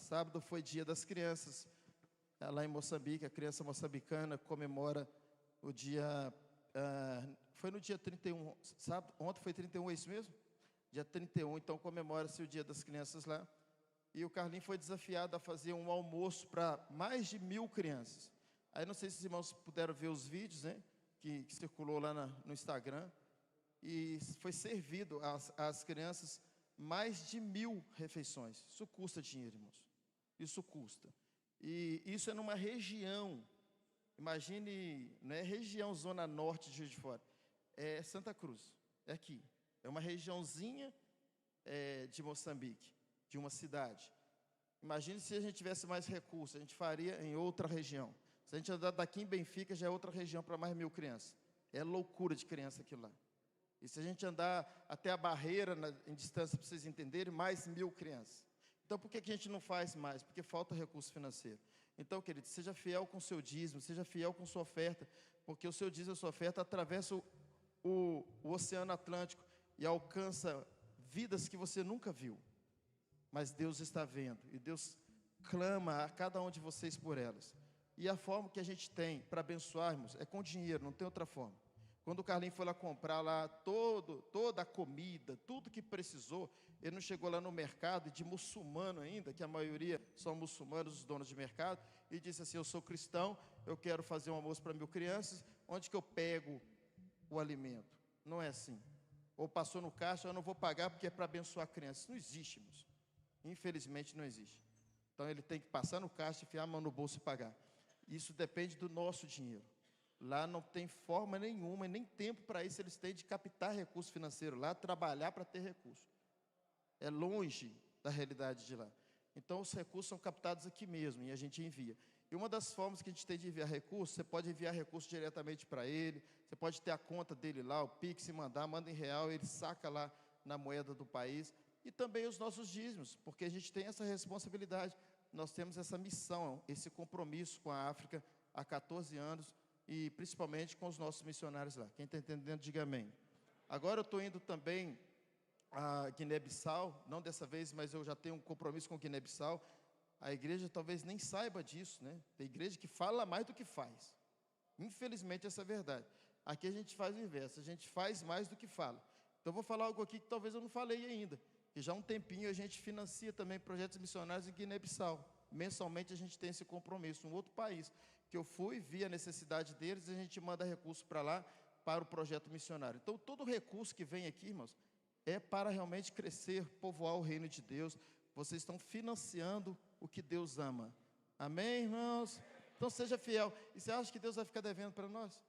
Sábado foi dia das crianças. Lá em Moçambique, a criança moçambicana comemora o dia... foi no dia 31, sábado, ontem foi 31, é isso mesmo? Dia 31, então comemora-se o dia das crianças lá. E o Carlinhos foi desafiado a fazer um almoço para mais de 1.000 crianças. Aí não sei se os irmãos puderam ver os vídeos, né, que circulou lá no Instagram. E foi servido às crianças mais de 1.000 refeições. Isso custa dinheiro, irmãos. Isso custa. E isso é numa região, imagine, não é região zona norte de Juiz de Fora, é Santa Cruz, é aqui. É uma regiãozinha de Moçambique, de uma cidade. Imagine se a gente tivesse mais recursos, a gente faria em outra região. Se a gente andar daqui em Benfica, já é outra região para mais 1.000 crianças. É loucura de criança aquilo lá. E se a gente andar até a barreira, em distância, para vocês entenderem, mais 1.000 crianças. Então, por que a gente não faz mais? Porque falta recurso financeiro. Então, querido, seja fiel com o seu dízimo, seja fiel com sua oferta, porque o seu dízimo e a sua oferta atravessa o Oceano Atlântico e alcança vidas que você nunca viu. Mas Deus está vendo, e Deus clama a cada um de vocês por elas. E a forma que a gente tem para abençoarmos é com dinheiro, não tem outra forma. Quando o Carlinhos foi lá comprar lá toda a comida, tudo que precisou, ele não chegou lá no mercado, de muçulmano ainda, que a maioria são muçulmanos, os donos de mercado, e disse assim: eu sou cristão, eu quero fazer um almoço para 1.000 crianças, onde que eu pego o alimento? Não é assim. Ou passou no caixa, eu não vou pagar porque é para abençoar a criança. Isso não existe, irmãos. Infelizmente não existe. Então ele tem que passar no caixa, enfiar a mão no bolso e pagar. Isso depende do nosso dinheiro. Lá não tem forma nenhuma, nem tempo para isso eles têm de captar recurso financeiro lá, trabalhar para ter recurso. É longe da realidade de lá. Então os recursos são captados aqui mesmo e a gente envia. E uma das formas que a gente tem de enviar recursos, você pode enviar recursos diretamente para ele, você pode ter a conta dele lá, o Pix, e manda em real, ele saca lá na moeda do país. E também os nossos dízimos, porque a gente tem essa responsabilidade. Nós temos essa missão, esse compromisso com a África há 14 anos, e principalmente com os nossos missionários lá. Quem está entendendo, diga amém. Agora eu estou indo também a Guiné-Bissau, não dessa vez, mas eu já tenho um compromisso com Guiné-Bissau. A igreja talvez nem saiba disso, né? Tem igreja que fala mais do que faz. Infelizmente, essa é a verdade. Aqui a gente faz o inverso, a gente faz mais do que fala. Então, eu vou falar algo aqui que talvez eu não falei ainda, que já há um tempinho a gente financia também projetos missionários em Guiné-Bissau. Mensalmente a gente tem esse compromisso, um outro país, que eu fui, vi a necessidade deles, e a gente manda recursos para lá, para o projeto missionário. Então, todo recurso que vem aqui, irmãos, é para realmente crescer, povoar o reino de Deus. Vocês estão financiando o que Deus ama. Amém, irmãos? Então, seja fiel. E você acha que Deus vai ficar devendo para nós?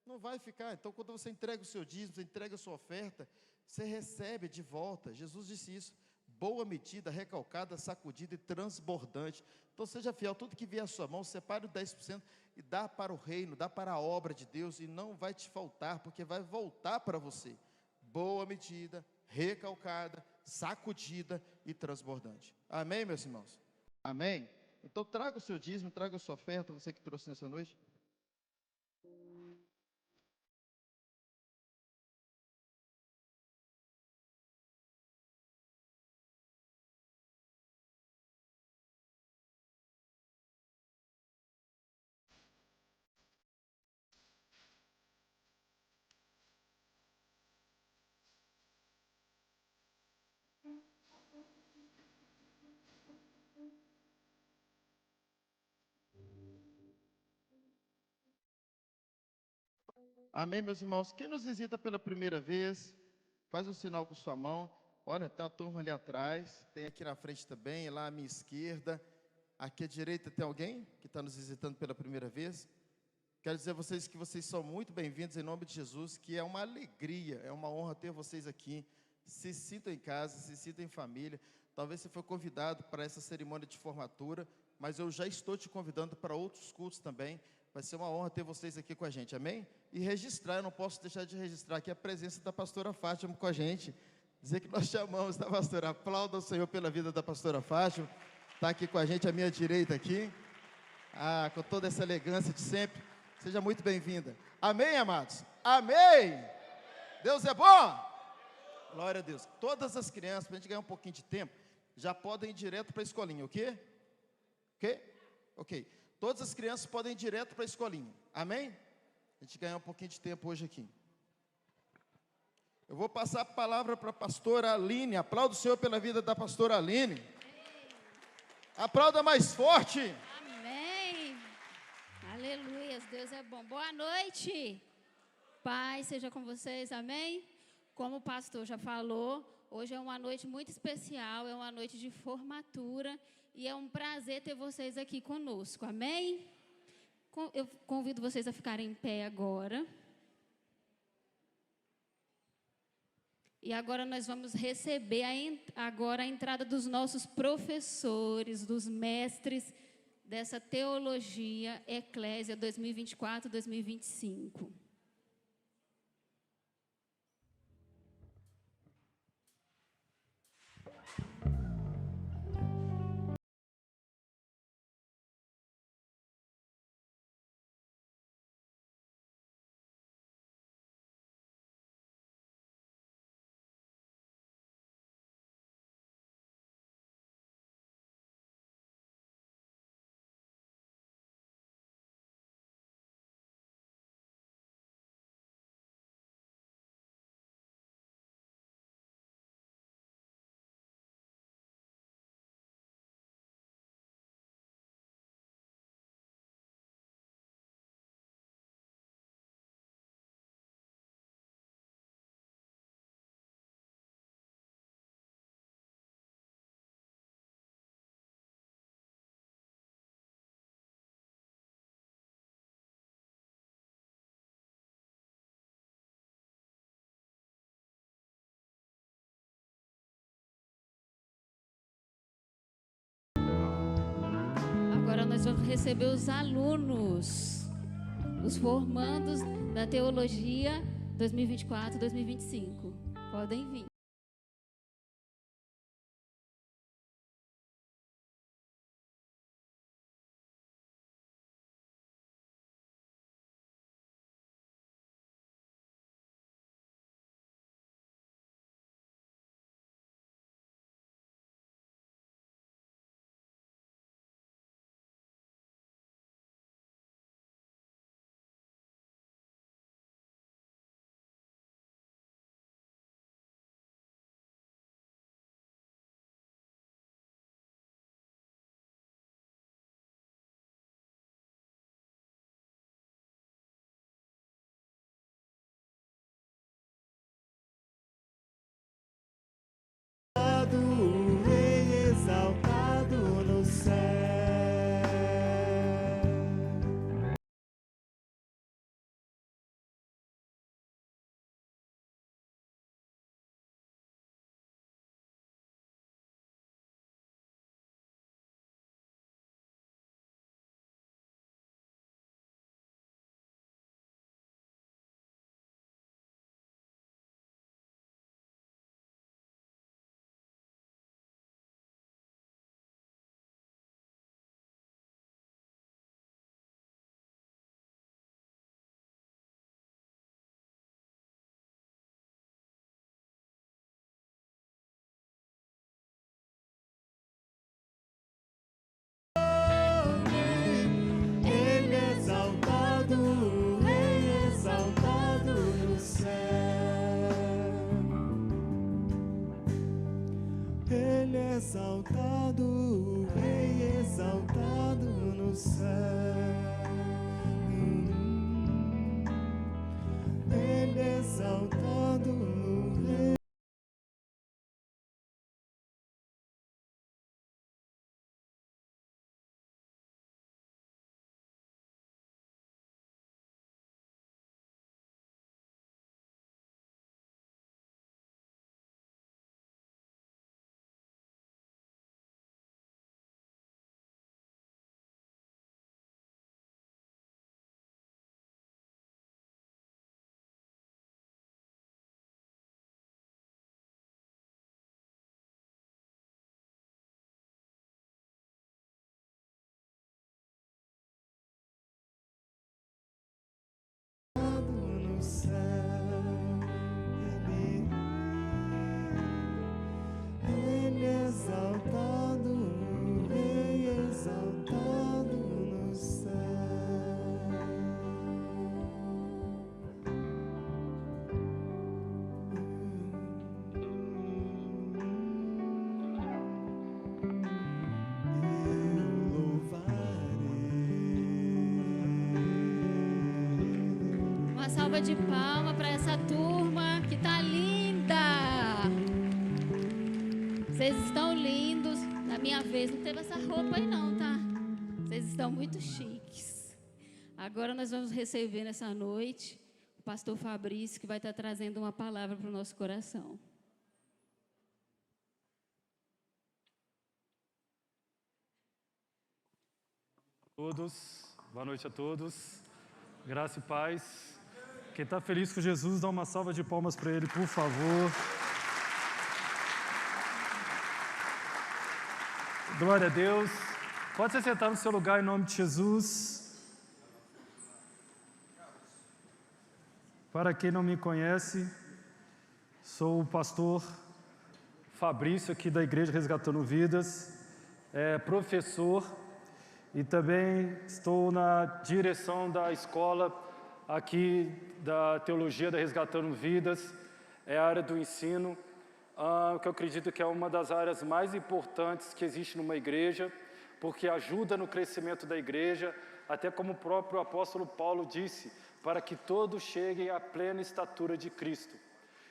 Não vai ficar. Então, quando você entrega o seu dízimo, você entrega a sua oferta, você recebe de volta. Jesus disse isso: boa medida, recalcada, sacudida e transbordante. Então seja fiel, tudo que vier à sua mão, separe o 10% e dá para o reino, dá para a obra de Deus, e não vai te faltar, porque vai voltar para você. Boa medida, recalcada, sacudida e transbordante. Amém, meus irmãos? Amém? Então traga o seu dízimo, traga a sua oferta, você que trouxe nessa noite. Amém, meus irmãos? Quem nos visita pela primeira vez, faz um sinal com sua mão. Olha, tem uma turma ali atrás, tem aqui na frente também, lá à minha esquerda. Aqui à direita tem alguém que está nos visitando pela primeira vez. Quero dizer a vocês que vocês são muito bem-vindos em nome de Jesus, que é uma alegria, é uma honra ter vocês aqui. Se sintam em casa, se sintam em família. Talvez você foi convidado para essa cerimônia de formatura, mas eu já estou te convidando para outros cultos também. Vai ser uma honra ter vocês aqui com a gente, amém? E registrar, eu não posso deixar de registrar aqui a presença da pastora Fátima com a gente. Dizer que nós te amamos, tá, pastora? Aplauda o Senhor pela vida da pastora Fátima. Está aqui com a gente, à minha direita aqui. Com toda essa elegância de sempre. Seja muito bem-vinda. Amém, amados? Amém! Deus é bom! Glória a Deus. Todas as crianças, para a gente ganhar um pouquinho de tempo, já podem ir direto para a escolinha, o quê? O quê? Ok. Todas as crianças podem ir direto para a escolinha. Amém? A gente ganhar um pouquinho de tempo hoje aqui. Eu vou passar a palavra para a pastora Aline. Aplauda o Senhor pela vida da pastora Aline. Aplauda mais forte. Amém. Aleluia. Deus é bom. Boa noite. Paz seja com vocês. Amém? Como o pastor já falou, hoje é uma noite muito especial, é uma noite de formatura e é um prazer ter vocês aqui conosco. Amém? Eu convido vocês a ficarem em pé agora. E agora nós vamos receber agora a entrada dos nossos professores, dos mestres dessa teologia Eclésia 2024-2025. Agora nós vamos receber os alunos, os formandos da Teologia 2024-2025. Podem vir. Exaltado no céu. Ele é exaltado, Rei exaltado no céu. Ele é exaltado, Rei exaltado no céu. Ele é exaltado. salva de palmas para essa turma que tá linda. Vocês estão lindos. Na minha vez não teve essa roupa aí não, tá? Vocês estão muito chiques. Agora nós vamos receber nessa noite o pastor Fabrício, que vai estar trazendo uma palavra para o nosso coração. Todos, boa noite a todos, graça e paz. Quem está feliz com Jesus, dá uma salva de palmas para ele, por favor. Glória a Deus. Pode se sentar no seu lugar em nome de Jesus. Para quem não me conhece, sou o pastor Fabrício, aqui da Igreja Resgatando Vidas, professor, e também estou na direção da escola aqui da Teologia da Resgatando Vidas, é a área do ensino, que eu acredito que é uma das áreas mais importantes que existe numa igreja, porque ajuda no crescimento da igreja, até como o próprio apóstolo Paulo disse, para que todos cheguem à plena estatura de Cristo.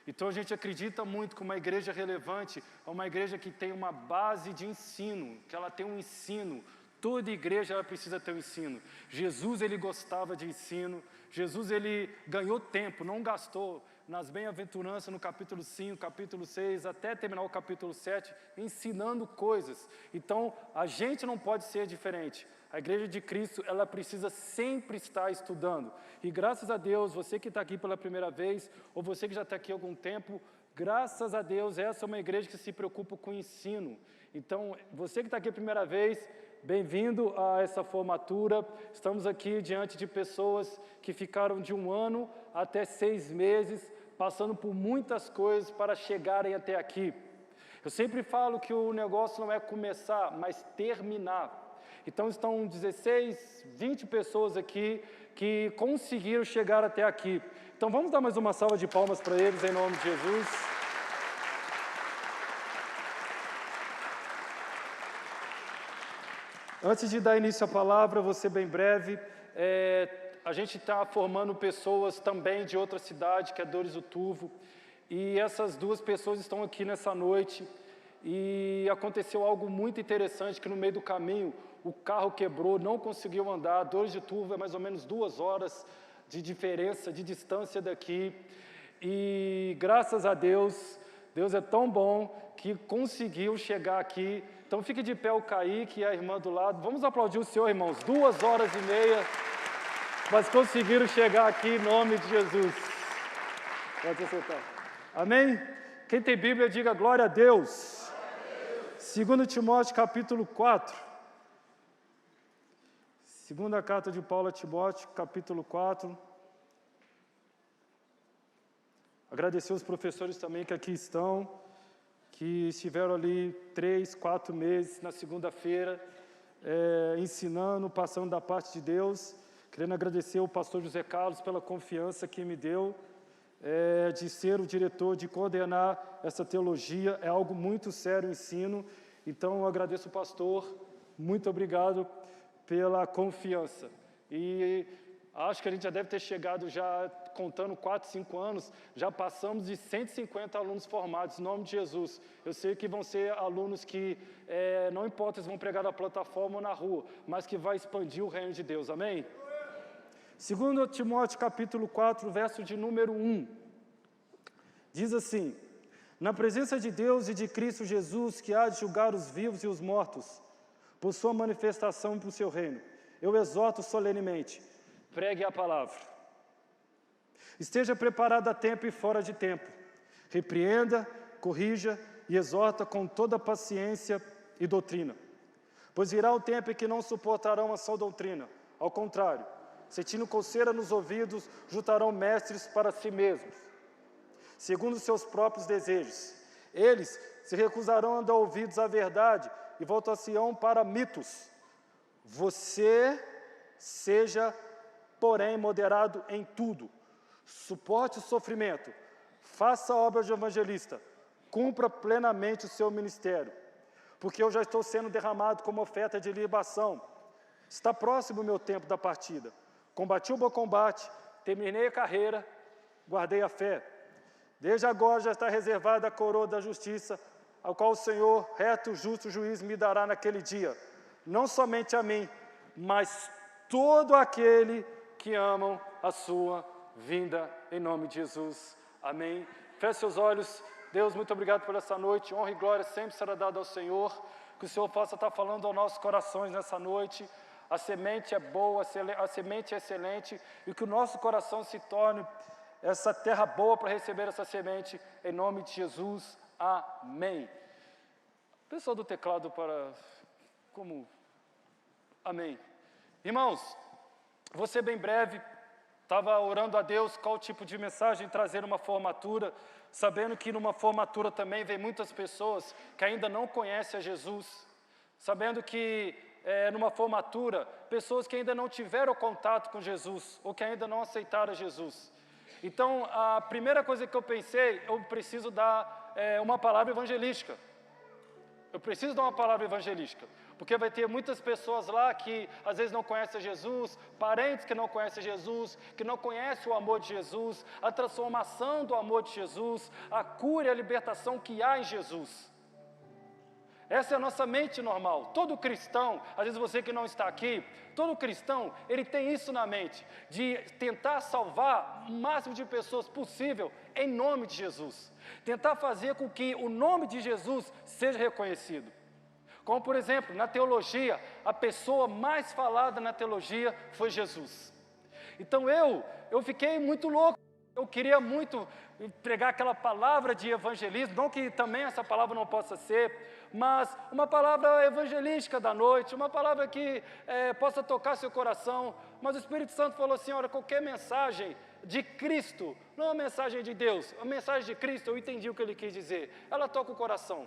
Então a gente acredita muito que uma igreja relevante é uma igreja que tem uma base de ensino, que ela tem um ensino. Toda igreja ela precisa ter um ensino. Jesus ele gostava de ensino. Jesus ele ganhou tempo, não gastou nas bem-aventuranças no capítulo 5, capítulo 6, até terminar o capítulo 7, ensinando coisas. Então a gente não pode ser diferente. A igreja de Cristo, ela precisa sempre estar estudando. E graças a Deus, você que está aqui pela primeira vez, ou você que já está aqui há algum tempo, graças a Deus, essa é uma igreja que se preocupa com o ensino. Então, você que está aqui a primeira vez, bem-vindo a essa formatura. Estamos aqui diante de pessoas que ficaram de 1 ano até 6 meses, passando por muitas coisas para chegarem até aqui. Eu sempre falo que o negócio não é começar, mas terminar. Então estão 16, 20 pessoas aqui que conseguiram chegar até aqui. Então vamos dar mais uma salva de palmas para eles em nome de Jesus. Antes de dar início à palavra, vou ser bem breve. A gente está formando pessoas também de outra cidade, que é Dores do Turvo. E essas 2 pessoas estão aqui nessa noite. E aconteceu algo muito interessante, que no meio do caminho o carro quebrou, não conseguiu andar. Dores de Turvo é mais ou menos 2 horas de diferença, de distância daqui. E graças a Deus, Deus é tão bom que conseguiu chegar aqui. Então fique de pé o Kaique e a irmã do lado. Vamos aplaudir o Senhor, irmãos. 2 horas e meia, mas conseguiram chegar aqui em nome de Jesus. Pode acertar. Amém? Quem tem Bíblia, diga glória a Deus. 2 Timóteo capítulo 4. Segunda carta de Paulo a Timóteo, capítulo 4. Agradecer os professores também que aqui estão, que estiveram ali 3, 4 meses na segunda-feira, ensinando, passando da parte de Deus. Querendo agradecer ao pastor José Carlos pela confiança que me deu de ser o diretor, de coordenar essa teologia. É algo muito sério o ensino. Então, eu agradeço o pastor. Muito obrigado pela confiança. E acho que a gente já deve ter chegado, já contando 4, 5 anos, já passamos de 150 alunos formados, em nome de Jesus. Eu sei que vão ser alunos que, não importa se vão pregar na plataforma ou na rua, mas que vai expandir o reino de Deus, amém? 2 Timóteo capítulo 4, verso de número 1, diz assim: na presença de Deus e de Cristo Jesus, que há de julgar os vivos e os mortos, por sua manifestação e por seu reino, eu exorto solenemente, pregue a palavra. Esteja preparado a tempo e fora de tempo. Repreenda, corrija e exorta com toda paciência e doutrina. Pois virá o tempo em que não suportarão a sã doutrina. Ao contrário, sentindo coceira nos ouvidos, juntarão mestres para si mesmos, segundo seus próprios desejos. Eles se recusarão a dar ouvidos à verdade e voltar-se-ão para mitos. Você seja, porém, moderado em tudo. Suporte o sofrimento, faça a obra de evangelista, cumpra plenamente o seu ministério, porque eu já estou sendo derramado como oferta de libação. Está próximo o meu tempo da partida. Combati o bom combate, terminei a carreira, guardei a fé. Desde agora já está reservada a coroa da justiça, ao qual o Senhor, reto e justo juiz, me dará naquele dia. Não somente a mim, mas todo aquele que amam a sua vinda, em nome de Jesus. Amém. Feche seus olhos. Deus, muito obrigado por essa noite. Honra e glória sempre será dada ao Senhor. Que o Senhor possa estar falando aos nossos corações nessa noite. A semente é boa, a semente é excelente, e que o nosso coração se torne essa terra boa para receber essa semente, em nome de Jesus. Amém. Pessoal do teclado para... como... Amém. Irmãos, vou ser bem breve. Estava orando a Deus qual tipo de mensagem trazer numa formatura, sabendo que numa formatura também vem muitas pessoas que ainda não conhecem a Jesus, sabendo que numa formatura, pessoas que ainda não tiveram contato com Jesus, ou que ainda não aceitaram Jesus. Então, a primeira coisa que eu pensei, eu preciso dar uma palavra evangelística. Eu preciso dar uma palavra evangelística, porque vai ter muitas pessoas lá que às vezes não conhecem Jesus, parentes que não conhecem Jesus, que não conhecem o amor de Jesus, a transformação do amor de Jesus, a cura e a libertação que há em Jesus. Essa é a nossa mente normal. Todo cristão, às vezes você que não está aqui, todo cristão, ele tem isso na mente, de tentar salvar o máximo de pessoas possível em nome de Jesus. Tentar fazer com que o nome de Jesus seja reconhecido. Como, por exemplo, na teologia, a pessoa mais falada na teologia foi Jesus. Então eu fiquei muito louco. Eu queria muito pregar aquela palavra de evangelismo, não que também essa palavra não possa ser, mas uma palavra evangelística da noite, uma palavra que possa tocar seu coração. Mas o Espírito Santo falou assim, olha, qualquer mensagem de Cristo, não é uma mensagem de Deus, a mensagem de Cristo, eu entendi o que ele quis dizer, ela toca o coração.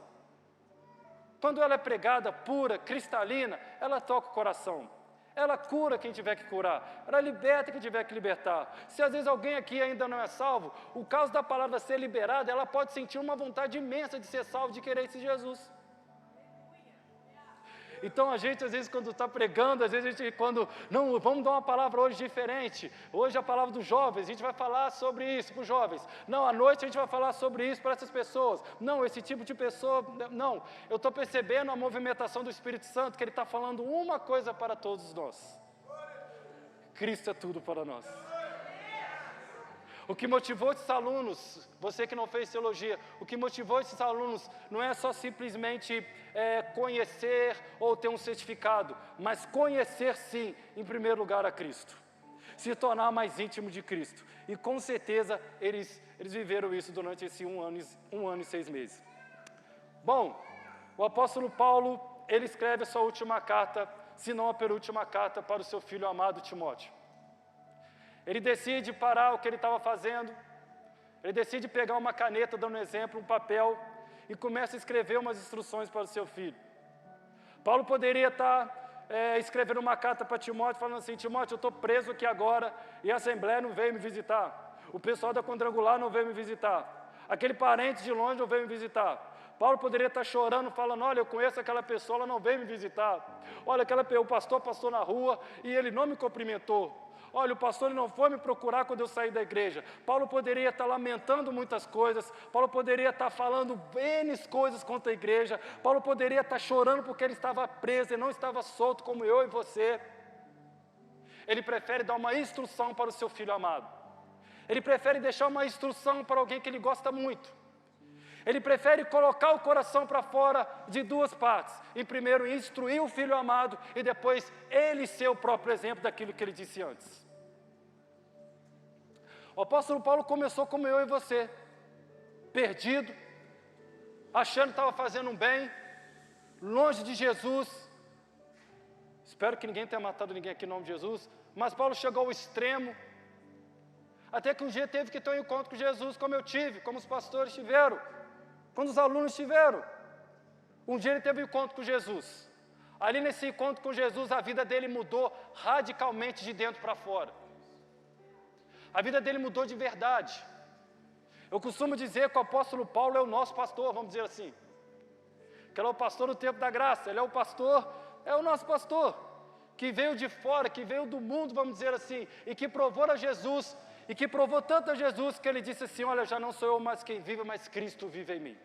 Quando ela é pregada pura, cristalina, ela toca o coração. Ela cura quem tiver que curar, ela liberta quem tiver que libertar. Se às vezes alguém aqui ainda não é salvo, o caso da palavra ser liberada, ela pode sentir uma vontade imensa de ser salvo, de querer esse Jesus. Então a gente às vezes quando está pregando, às vezes a gente não, vamos dar uma palavra hoje diferente, hoje é a palavra dos jovens, a gente vai falar sobre isso para os jovens, não, à noite a gente vai falar sobre isso para essas pessoas, não, esse tipo de pessoa, não, eu estou percebendo a movimentação do Espírito Santo, que Ele está falando uma coisa para todos nós, Cristo é tudo para nós. O que motivou esses alunos, você que não fez teologia, o que motivou esses alunos não é só simplesmente conhecer ou ter um certificado, mas conhecer sim, em primeiro lugar, a Cristo. Se tornar mais íntimo de Cristo. E com certeza eles viveram isso durante esse um ano e 6 meses. Bom, o apóstolo Paulo, ele escreve a sua última carta, se não a penúltima carta, para o seu filho amado Timóteo. Ele decide parar o que ele estava fazendo, ele decide pegar uma caneta, dando um exemplo, um papel, e começa a escrever umas instruções para o seu filho. Paulo poderia estar escrevendo uma carta para Timóteo, falando assim, Timóteo, eu estou preso aqui agora, e a Assembleia não veio me visitar, o pessoal da Quadrangular não veio me visitar, aquele parente de longe não veio me visitar. Paulo poderia estar chorando, falando, olha, eu conheço aquela pessoa, ela não veio me visitar. Olha, o pastor passou na rua e ele não me cumprimentou. Olha, o pastor não foi me procurar quando eu saí da igreja. Paulo poderia estar lamentando muitas coisas. Paulo poderia estar falando N coisas contra a igreja. Paulo poderia estar chorando porque ele estava preso e não estava solto como eu e você. Ele prefere dar uma instrução para o seu filho amado. Ele prefere deixar uma instrução para alguém que ele gosta muito. Ele prefere colocar o coração para fora de duas partes. Em primeiro, instruir o filho amado e depois ele ser o próprio exemplo daquilo que ele disse antes. O apóstolo Paulo começou como eu e você, perdido, achando que estava fazendo um bem, longe de Jesus. Espero que ninguém tenha matado ninguém aqui em nome de Jesus, mas Paulo chegou ao extremo, até que um dia teve que ter um encontro com Jesus, como eu tive, como os pastores tiveram, quando os alunos tiveram. Um dia ele teve um encontro com Jesus. Ali nesse encontro com Jesus, a vida dele mudou radicalmente de dentro para fora. A vida dele mudou de verdade. Eu costumo dizer que o apóstolo Paulo é o nosso pastor, vamos dizer assim. Que ele é o pastor do tempo da graça, ele é o pastor, é o nosso pastor, que veio de fora, que veio do mundo, vamos dizer assim, e que provou a Jesus e que provou tanto a Jesus que ele disse assim, olha, já não sou eu mais quem vive, mas Cristo vive em mim.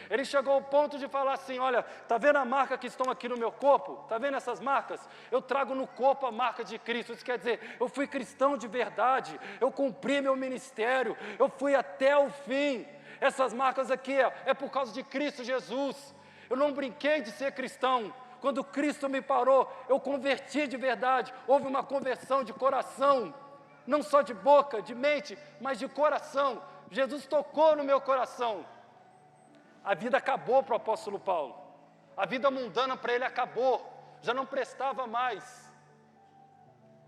Ele chegou ao ponto de falar assim, olha, está vendo a marca que estão aqui no meu corpo? Está vendo essas marcas? Eu trago no corpo a marca de Cristo. Isso quer dizer, eu fui cristão de verdade, eu cumpri meu ministério, eu fui até o fim. Essas marcas aqui é por causa de Cristo Jesus. Eu não brinquei de ser cristão. Quando Cristo me parou, eu converti de verdade. Houve uma conversão de coração, não só de boca, de mente, mas de coração. Jesus tocou no meu coração. A vida acabou para o apóstolo Paulo. A vida mundana para ele acabou. Já não prestava mais.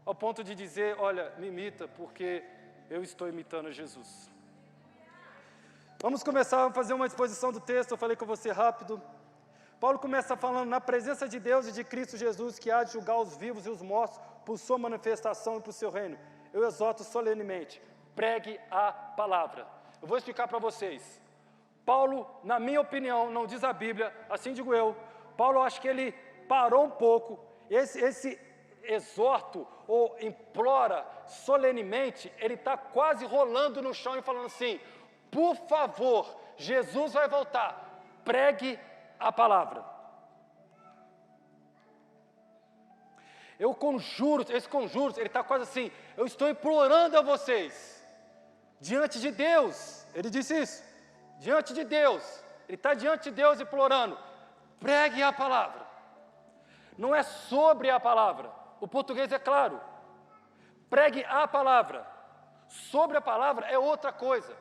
Ao ponto de dizer, olha, me imita, porque eu estou imitando Jesus. Vamos começar a fazer uma exposição do texto. Eu falei que eu vou ser rápido. Paulo começa falando, na presença de Deus e de Cristo Jesus, que há de julgar os vivos e os mortos por sua manifestação e por seu reino. Eu exorto solenemente, pregue a palavra. Eu vou explicar para vocês. Paulo, na minha opinião, não diz a Bíblia, assim digo eu, Paulo, acho que ele parou um pouco, esse exorto ou implora solenemente, ele está quase rolando no chão e falando assim, por favor, Jesus vai voltar, pregue a palavra. Esse conjuro, ele está quase assim, eu estou implorando a vocês, diante de Deus, ele disse isso. Diante de Deus, ele está diante de Deus implorando, pregue a palavra. Não é sobre a palavra, o português é claro. Pregue a palavra. Sobre a palavra é outra coisa.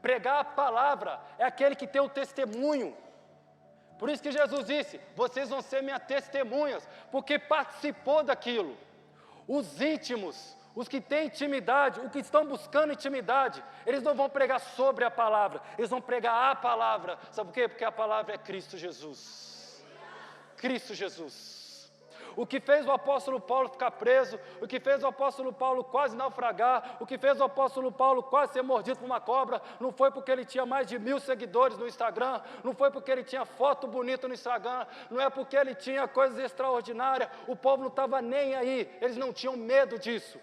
Pregar a palavra é aquele que tem o testemunho. Por isso que Jesus disse, vocês vão ser minhas testemunhas, porque participou daquilo. Os íntimos, os que têm intimidade, os que estão buscando intimidade, eles não vão pregar sobre a palavra, eles vão pregar a palavra. Sabe por quê? Porque a palavra é Cristo Jesus. Cristo Jesus. O que fez o apóstolo Paulo ficar preso, o que fez o apóstolo Paulo quase naufragar, o que fez o apóstolo Paulo quase ser mordido por uma cobra, não foi porque ele tinha mais de 1000 seguidores no Instagram, não foi porque ele tinha foto bonita no Instagram, não é porque ele tinha coisas extraordinárias, o povo não estava nem aí, eles não tinham medo disso.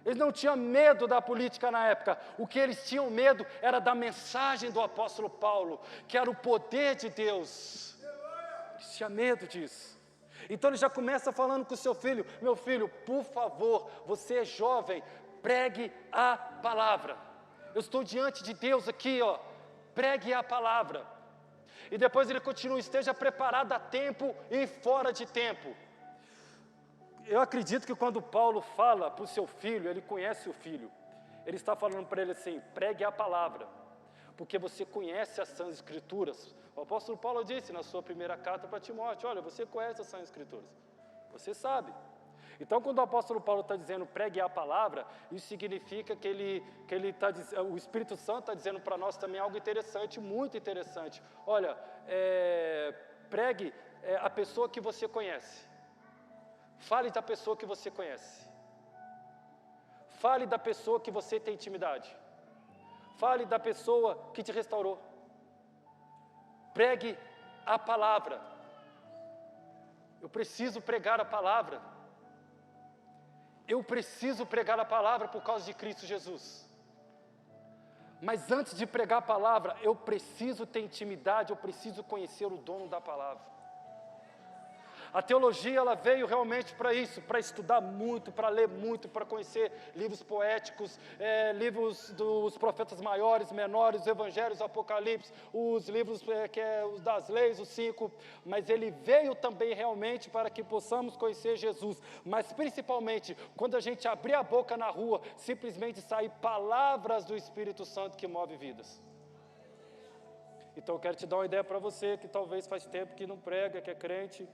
Eles não tinham medo da política na época, o que eles tinham medo era da mensagem do apóstolo Paulo, que era o poder de Deus. Eles tinham medo disso. Então ele já começa falando com o seu filho, meu filho, por favor, você é jovem, pregue a palavra. Eu estou diante de Deus aqui, ó, pregue a palavra. E depois ele continua, esteja preparado a tempo e fora de tempo. Eu acredito que quando Paulo fala para o seu filho, ele conhece o filho. Ele está falando para ele assim, pregue a palavra, porque você conhece as Sãs Escrituras. O apóstolo Paulo disse na sua primeira carta para Timóteo, olha, você conhece as Sãs Escrituras, você sabe. Então, quando o apóstolo Paulo está dizendo pregue a palavra, isso significa que o Espírito Santo está dizendo para nós também algo interessante, muito interessante. Olha, pregue a pessoa que você conhece. Fale da pessoa que você conhece. Fale da pessoa que você tem intimidade. Fale da pessoa que te restaurou. Pregue a palavra. Eu preciso pregar a palavra. Eu preciso pregar a palavra por causa de Cristo Jesus. Mas antes de pregar a palavra, eu preciso ter intimidade, eu preciso conhecer o dono da palavra. A teologia, ela veio realmente para isso, para estudar muito, para ler muito, para conhecer livros poéticos, livros dos profetas maiores, menores, os evangelhos, Apocalipse, os livros os das leis, os 5, mas ele veio também realmente para que possamos conhecer Jesus, mas principalmente quando a gente abrir a boca na rua, simplesmente sair palavras do Espírito Santo que move vidas. Então eu quero te dar uma ideia para você que talvez faz tempo que não prega, que é crente.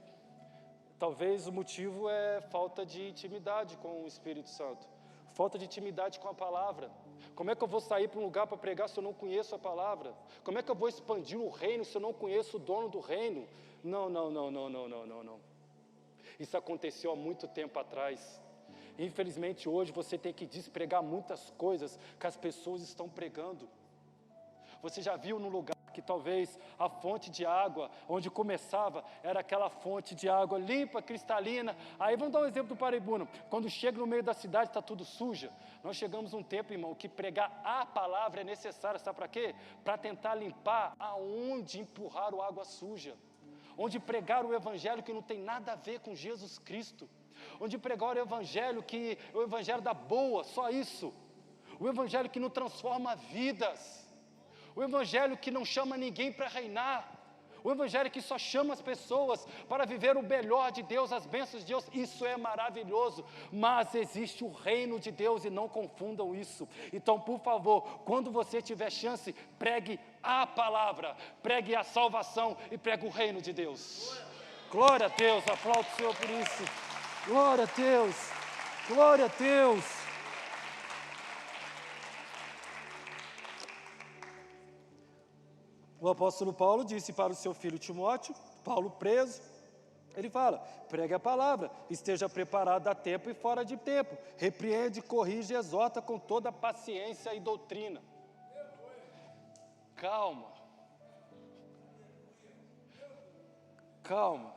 Talvez o motivo é falta de intimidade com o Espírito Santo, falta de intimidade com a palavra. Como é que eu vou sair para um lugar para pregar se eu não conheço a palavra? Como é que eu vou expandir o reino se eu não conheço o dono do reino? Não. Isso aconteceu há muito tempo atrás. Infelizmente hoje você tem que despregar muitas coisas que as pessoas estão pregando. Você já viu num lugar que talvez a fonte de água, onde começava, era aquela fonte de água limpa, cristalina. Aí vamos dar um exemplo do Paraibuna. Quando chega no meio da cidade, está tudo suja. Nós chegamos um tempo, irmão, que pregar a palavra é necessário, sabe para quê? Para tentar limpar aonde empurraram água suja. Onde pregar o evangelho que não tem nada a ver com Jesus Cristo. Onde pregar o evangelho da boa, só isso. O evangelho que não transforma vidas. O evangelho que não chama ninguém para reinar. O evangelho que só chama as pessoas para viver o melhor de Deus, as bênçãos de Deus. Isso é maravilhoso, mas existe o reino de Deus e não confundam isso. Então, por favor, quando você tiver chance, pregue a palavra, pregue a salvação e pregue o reino de Deus. Glória a Deus, aplaudo o Senhor por isso. Glória a Deus, glória a Deus. O apóstolo Paulo disse para o seu filho Timóteo, Paulo preso, ele fala, pregue a palavra, esteja preparado a tempo e fora de tempo, repreende, corrige e exorta com toda paciência e doutrina. Calma. Calma.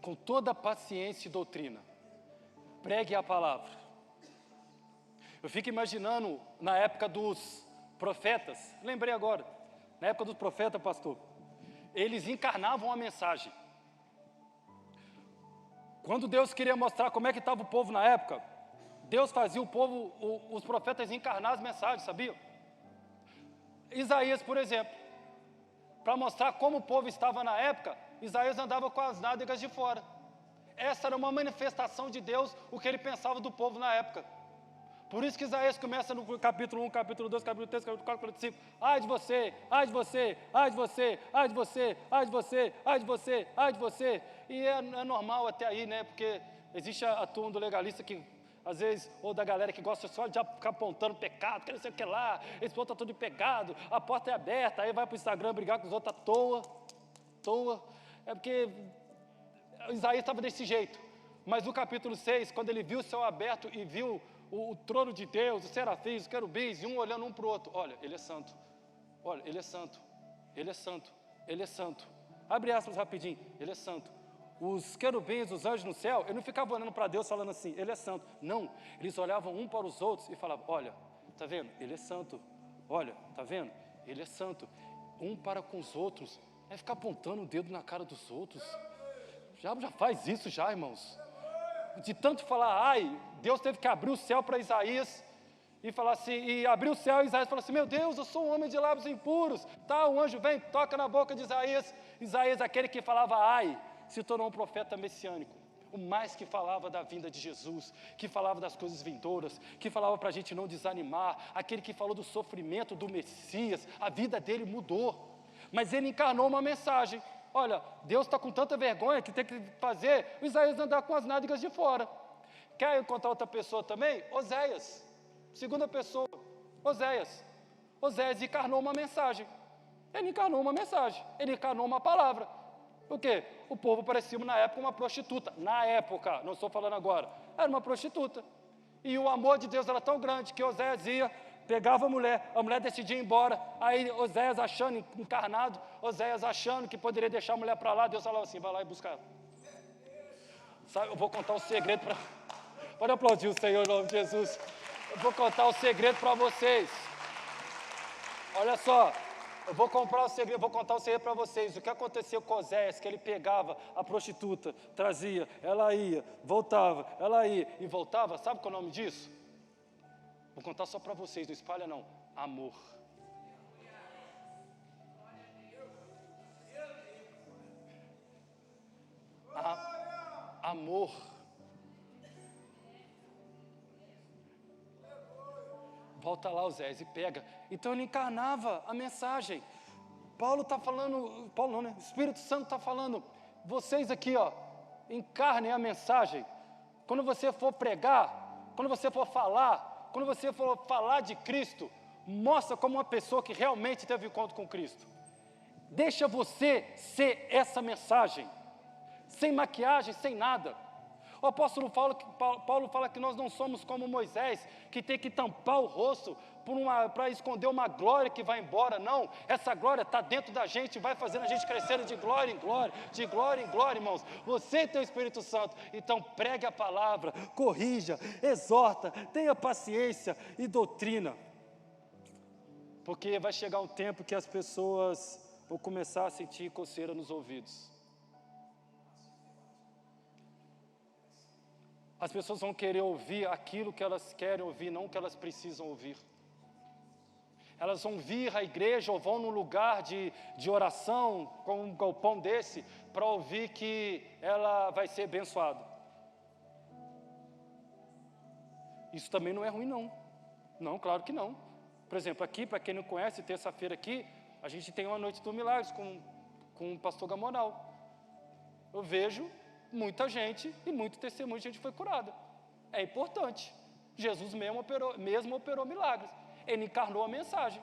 Com toda paciência e doutrina, pregue a palavra. Eu fico imaginando na época dos profetas, lembrei agora, na época dos profetas, pastor, eles encarnavam a mensagem. Quando Deus queria mostrar como é que estava o povo na época, Deus fazia o povo, os profetas encarnar as mensagens, sabia? Isaías, por exemplo, para mostrar como o povo estava na época, Isaías andava com as nádegas de fora. Essa era uma manifestação de Deus, o que ele pensava do povo na época. Por isso que Isaías começa no capítulo 1, capítulo 2, capítulo 3, capítulo 4, capítulo 5. Ai de você, ai de você, ai de você, ai de você, ai de você, ai de você, ai de você. E é normal até aí, né? Porque existe a turma do legalista que, às vezes, ou da galera que gosta só de ficar apontando pecado, que não sei o que lá, esse povo está tudo de pecado, a porta é aberta, aí vai para o Instagram brigar com os outros à toa. É porque Isaías estava desse jeito. Mas no capítulo 6, quando ele viu o céu aberto e viu o trono de Deus, os serafins, os querubins, e um olhando um para o outro. Olha, ele é santo. Olha, ele é santo. Ele é santo. Ele é santo. Abre aspas rapidinho. Ele é santo. Os querubins, os anjos no céu, eles não ficavam olhando para Deus falando assim, ele é santo. Não, eles olhavam um para os outros e falavam, olha, tá vendo? Ele é santo. Olha, tá vendo? Ele é santo. Um para com os outros. É ficar apontando o dedo na cara dos outros. Já faz isso já, irmãos. De tanto falar, ai, Deus teve que abrir o céu para Isaías e falar assim, e abriu o céu e Isaías falou assim, meu Deus, eu sou um homem de lábios impuros. Tá, o anjo vem, toca na boca de Isaías. Isaías, aquele que falava ai, se tornou um profeta messiânico. O mais que falava da vinda de Jesus, que falava das coisas vindouras, que falava para a gente não desanimar, aquele que falou do sofrimento do Messias, a vida dele mudou. Mas ele encarnou uma mensagem. Olha, Deus está com tanta vergonha que tem que fazer o Isaías andar com as nádegas de fora. Quer encontrar outra pessoa também? Oséias, segunda pessoa, Oséias. Oséias encarnou uma mensagem. Ele encarnou uma mensagem, ele encarnou uma palavra. Por quê? O povo parecia na época uma prostituta. Na época, não estou falando agora, era uma prostituta. E o amor de Deus era tão grande que Oséias ia, pegava a mulher decidia ir embora. Aí Oséias achando, encarnado, Oséias achando que poderia deixar a mulher para lá, Deus falava assim, vai lá e busca ela. Sabe, eu vou contar um segredo para... Pode aplaudir o Senhor em nome de Jesus. Eu vou contar um segredo para vocês. Olha só, eu vou contar um segredo para vocês. O que aconteceu com Oséias, que ele pegava a prostituta, trazia, ela ia, voltava, ela ia e voltava. Sabe qual é o nome disso? Vou contar só para vocês, não espalha não. Amor. Amor. Volta lá, Oséias, e pega. Então ele encarnava a mensagem. Paulo está falando, Paulo não, né? O Espírito Santo está falando, vocês aqui, ó, encarnem a mensagem. Quando você for pregar, quando você for falar de Cristo, mostra como uma pessoa que realmente teve encontro com Cristo. Deixa você ser essa mensagem, sem maquiagem, sem nada. O apóstolo Paulo fala que nós não somos como Moisés, que tem que tampar o rosto para esconder uma glória que vai embora, não. Essa glória está dentro da gente, vai fazendo a gente crescendo de glória em glória, de glória em glória, irmãos. Você tem o Espírito Santo, então pregue a palavra, corrija, exorta, tenha paciência e doutrina. Porque vai chegar um tempo que as pessoas vão começar a sentir coceira nos ouvidos. As pessoas vão querer ouvir aquilo que elas querem ouvir, não o que elas precisam ouvir. Elas vão vir à igreja ou vão num lugar de oração, com um galpão desse, para ouvir que ela vai ser abençoada. Isso também não é ruim, não. Não, claro que não. Por exemplo, aqui, para quem não conhece, terça-feira aqui, a gente tem uma noite do milagres com o pastor Gamonal. Eu vejo muita gente e muito testemunho de gente foi curada. É importante. Jesus mesmo operou milagres. Ele encarnou a mensagem.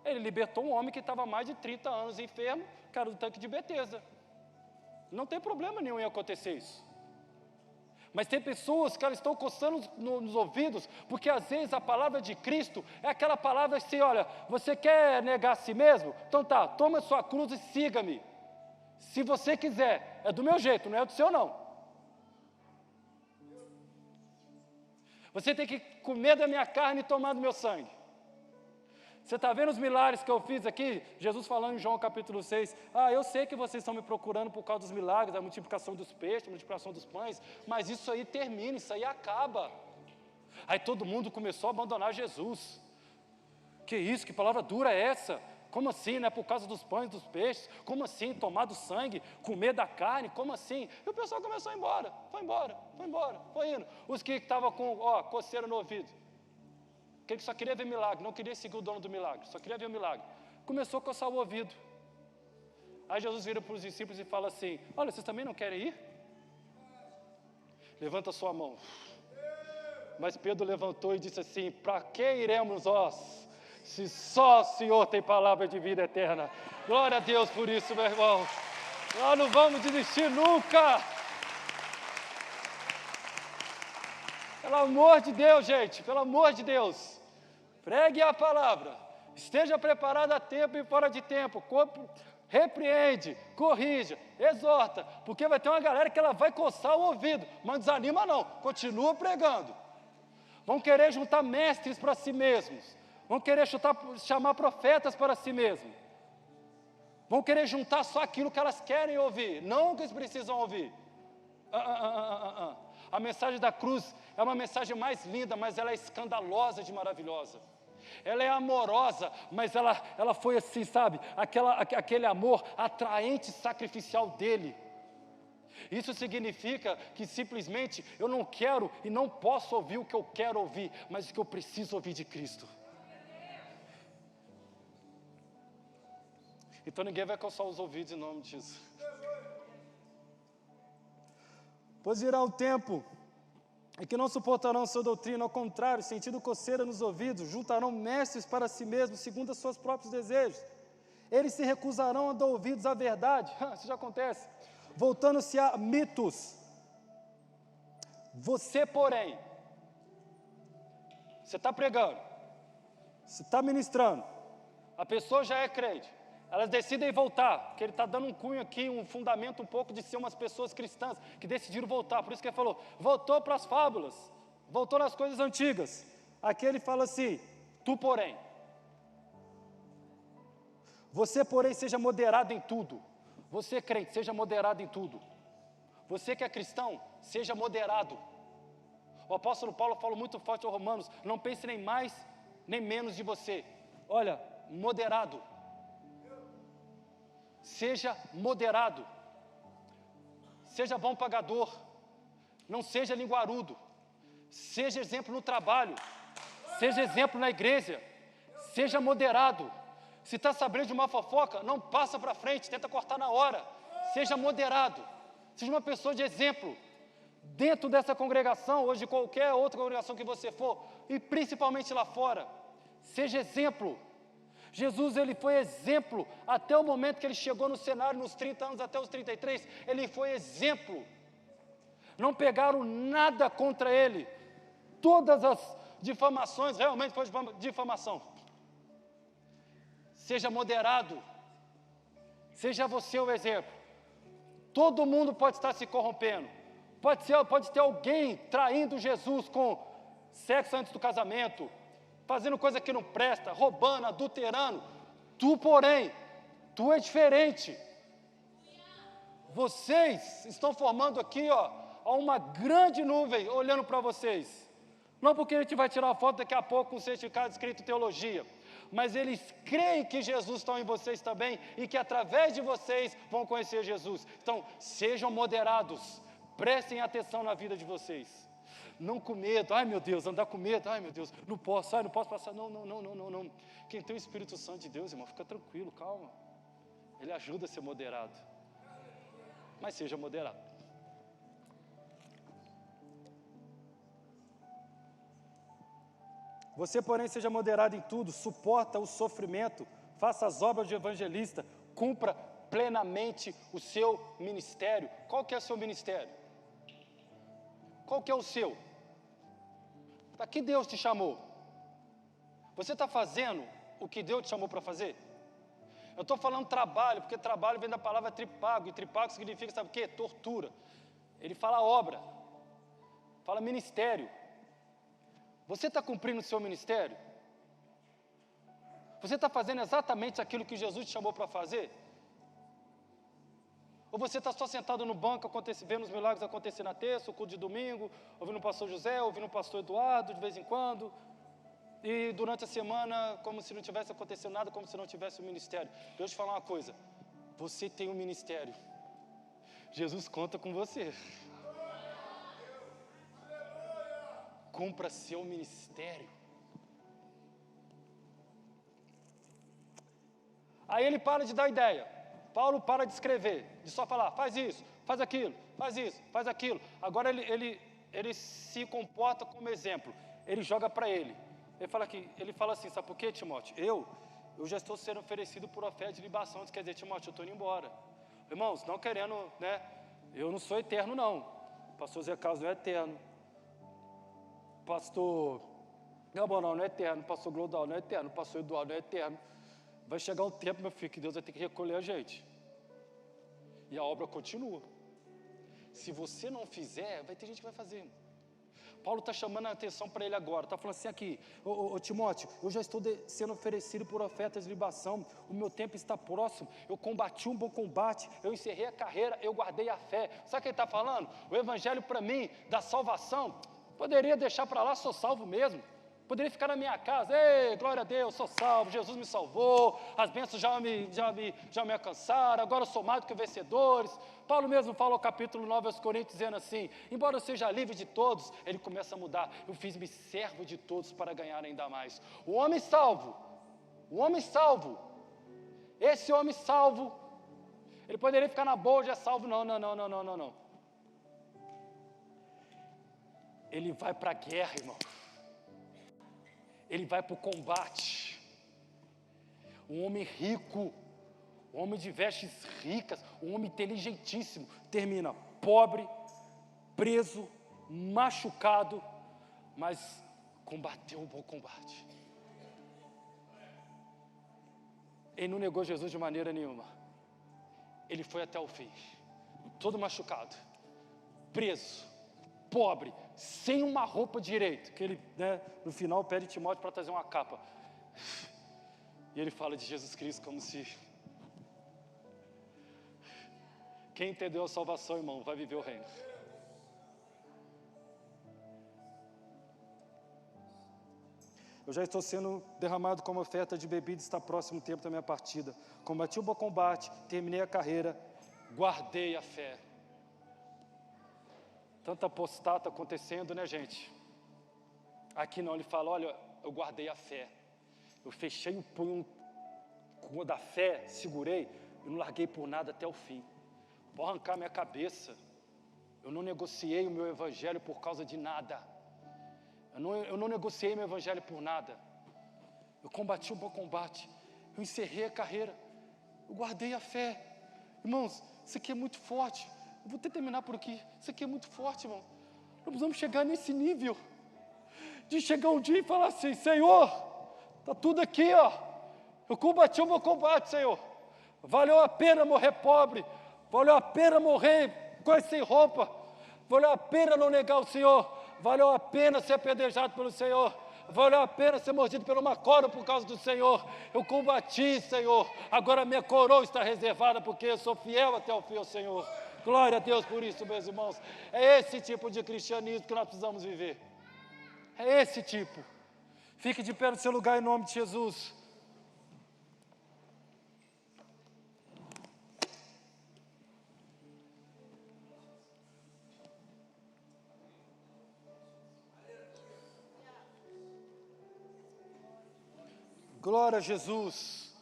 Ele libertou um homem que estava há mais de 30 anos enfermo, que era do tanque de Betesda. Não tem problema nenhum em acontecer isso. Mas tem pessoas que elas estão coçando nos ouvidos, porque às vezes a palavra de Cristo é aquela palavra assim, olha, você quer negar a si mesmo? Então tá, toma a sua cruz e siga-me. Se você quiser, é do meu jeito, não é do seu não. Você tem que comer da minha carne e tomar do meu sangue. Você está vendo os milagres que eu fiz aqui? Jesus falando em João capítulo 6, eu sei que vocês estão me procurando por causa dos milagres, da multiplicação dos peixes, da multiplicação dos pães, mas isso aí termina, isso aí acaba. Aí todo mundo começou a abandonar Jesus. Que isso, que palavra dura é essa? Como assim, né? Por causa dos pães, dos peixes? Como assim, tomar do sangue, comer da carne? Como assim? E o pessoal começou a ir embora, foi indo. Os que estavam com coceira no ouvido, que só queria ver milagre, não queria seguir o dono do milagre, só queria ver o milagre. Começou a coçar o ouvido. Aí Jesus vira para os discípulos e fala assim, olha, vocês também não querem ir? Levanta a sua mão. Mas Pedro levantou e disse assim, para que iremos nós, se só o Senhor tem palavra de vida eterna? Glória a Deus por isso, meu irmão. Nós não vamos desistir nunca. Pelo amor de Deus, gente, pelo amor de Deus. Pregue a palavra. Esteja preparado a tempo e fora de tempo. Repreende, corrija, exorta. Porque vai ter uma galera que ela vai coçar o ouvido. Mas não desanima não, continua pregando. Vão querer juntar mestres para si mesmos. Vão querer chamar profetas para si mesmos. Vão querer juntar só aquilo que elas querem ouvir, não o que eles precisam ouvir. A mensagem da cruz é uma mensagem mais linda, mas ela é escandalosa de maravilhosa. Ela é amorosa, mas ela foi assim, sabe? Aquele amor atraente e sacrificial dele. Isso significa que simplesmente eu não quero e não posso ouvir o que eu quero ouvir, mas o que eu preciso ouvir de Cristo. Então ninguém vai coçar os ouvidos em nome disso. Pois virá um tempo em que não suportarão sua doutrina, ao contrário, sentindo coceira nos ouvidos, juntarão mestres para si mesmos, segundo os seus próprios desejos. Eles se recusarão a dar ouvidos à verdade, isso já acontece, voltando-se a mitos. Você, porém, você está pregando, você está ministrando, a pessoa já é crente, elas decidem voltar, porque ele está dando um cunho aqui, um fundamento um pouco de ser umas pessoas cristãs, que decidiram voltar, por isso que ele falou, voltou para as fábulas, voltou nas coisas antigas. Aqui ele fala assim, tu porém, você porém seja moderado em tudo, você crente, seja moderado em tudo, você que é cristão, seja moderado. O apóstolo Paulo falou muito forte aos Romanos, não pense nem mais, nem menos de você, olha, moderado. Seja moderado, seja bom pagador, não seja linguarudo, seja exemplo no trabalho, seja exemplo na igreja, seja moderado. Se está sabendo de uma fofoca, não passa para frente, tenta cortar na hora, seja moderado, seja uma pessoa de exemplo, dentro dessa congregação, ou de qualquer outra congregação que você for, e principalmente lá fora, seja exemplo. Jesus, ele foi exemplo, até o momento que ele chegou no cenário, nos 30 anos até os 33, ele foi exemplo. Não pegaram nada contra ele. difamações realmente foi difamação. Seja moderado. Seja você o exemplo. Todo mundo pode estar se corrompendo. Pode ter alguém traindo Jesus com sexo antes do casamento, fazendo coisa que não presta, roubando, adulterando. Tu, porém, tu é diferente. Vocês estão formando aqui, uma grande nuvem olhando para vocês. Não porque a gente vai tirar uma foto daqui a pouco com um certificado escrito teologia, mas eles creem que Jesus está em vocês também e que através de vocês vão conhecer Jesus. Então, sejam moderados, prestem atenção na vida de vocês. Não com medo, ai meu Deus, andar com medo, ai meu Deus, não posso passar. Não. Quem tem o Espírito Santo de Deus, irmão, fica tranquilo, calma. Ele ajuda a ser moderado. Mas seja moderado. Você, porém, seja moderado em tudo, suporta o sofrimento, faça as obras de evangelista, cumpra plenamente o seu ministério. Qual que é o seu ministério? Qual que é o seu? Para que Deus te chamou? Você está fazendo o que Deus te chamou para fazer? Eu estou falando trabalho, porque trabalho vem da palavra tripago, e tripago significa, sabe o quê? Tortura. Ele fala obra, fala ministério. Você está cumprindo o seu ministério? Você está fazendo exatamente aquilo que Jesus te chamou para fazer? Ou você está só sentado no banco, vendo os milagres acontecer na terça, o culto de domingo, ouvindo o pastor José, ouvindo o pastor Eduardo de vez em quando, e durante a semana, como se não tivesse acontecendo nada, como se não tivesse o ministério. Deixa eu te falar uma coisa, você tem um ministério, Jesus conta com você. Cumpra seu ministério. Aí ele para de dar ideia. Paulo para de escrever, de só falar, faz isso, faz aquilo, faz isso, faz aquilo. Agora ele se comporta como exemplo. Ele joga para ele. Ele fala assim, sabe por quê, Timóteo? Eu já estou sendo oferecido por oferta de libação. Isso quer dizer, Timóteo, eu estou indo embora. Irmãos, não querendo, eu não sou eterno, não. Pastor Zé Carlos não é eterno. Pastor Gabriel não é eterno, pastor Glodal não é eterno, pastor Eduardo não é eterno. Vai chegar um tempo, meu filho, que Deus vai ter que recolher a gente. E a obra continua. Se você não fizer, vai ter gente que vai fazer. Paulo está chamando a atenção para ele agora. Está falando assim aqui, ô Timóteo, eu já estou sendo oferecido por ofertas de libação. O meu tempo está próximo. Eu combati um bom combate. Eu encerrei a carreira. Eu guardei a fé. Sabe o que ele está falando? O evangelho para mim, da salvação, poderia deixar para lá, sou salvo mesmo. Poderia ficar na minha casa, ei, glória a Deus, sou salvo, Jesus me salvou, as bênçãos já me alcançaram, agora eu sou mais do que vencedores. Paulo mesmo fala no capítulo 9 aos Coríntios, dizendo assim, embora eu seja livre de todos, ele começa a mudar, eu fiz-me servo de todos para ganhar ainda mais. O homem salvo, esse homem salvo, ele poderia ficar na boa, já é salvo, não. Ele vai para a guerra, irmão. Ele vai para o combate. Um homem rico, um homem de vestes ricas, um homem inteligentíssimo, termina pobre, preso, machucado, mas combateu um bom combate. Ele não negou Jesus de maneira nenhuma. Ele foi até o fim, todo machucado, preso, pobre, sem uma roupa direito, que ele, no final pede Timóteo para trazer uma capa, e ele fala de Jesus Cristo como se, quem entendeu a salvação, irmão, vai viver o reino. Eu já estou sendo derramado como oferta de bebida, está próximo o tempo da minha partida. Combati o bom combate, terminei a carreira, guardei a fé. Tanta apostata acontecendo, né, gente? Aqui não, ele fala, olha, eu guardei a fé. Eu fechei o punho da fé, segurei, eu não larguei por nada até o fim. Vou arrancar minha cabeça. Eu não negociei o meu evangelho por causa de nada. Eu não negociei meu evangelho por nada. Eu combati o bom combate. Eu encerrei a carreira. Eu guardei a fé. Irmãos, isso aqui é muito forte. Eu vou terminar por aqui. Isso aqui é muito forte, irmão. Nós precisamos chegar nesse nível de chegar um dia e falar assim: Senhor, está tudo aqui, ó. Eu combati o meu combate, Senhor. Valeu a pena morrer pobre. Valeu a pena morrer sem roupa. Valeu a pena não negar o Senhor. Valeu a pena ser apedrejado pelo Senhor. Valeu a pena ser mordido por uma cobra por causa do Senhor. Eu combati, Senhor. Agora minha coroa está reservada porque eu sou fiel até o fim ao Senhor. Glória a Deus por isso, meus irmãos. É esse tipo de cristianismo que nós precisamos viver. É esse tipo. Fique de pé no seu lugar em nome de Jesus. Glória a Jesus.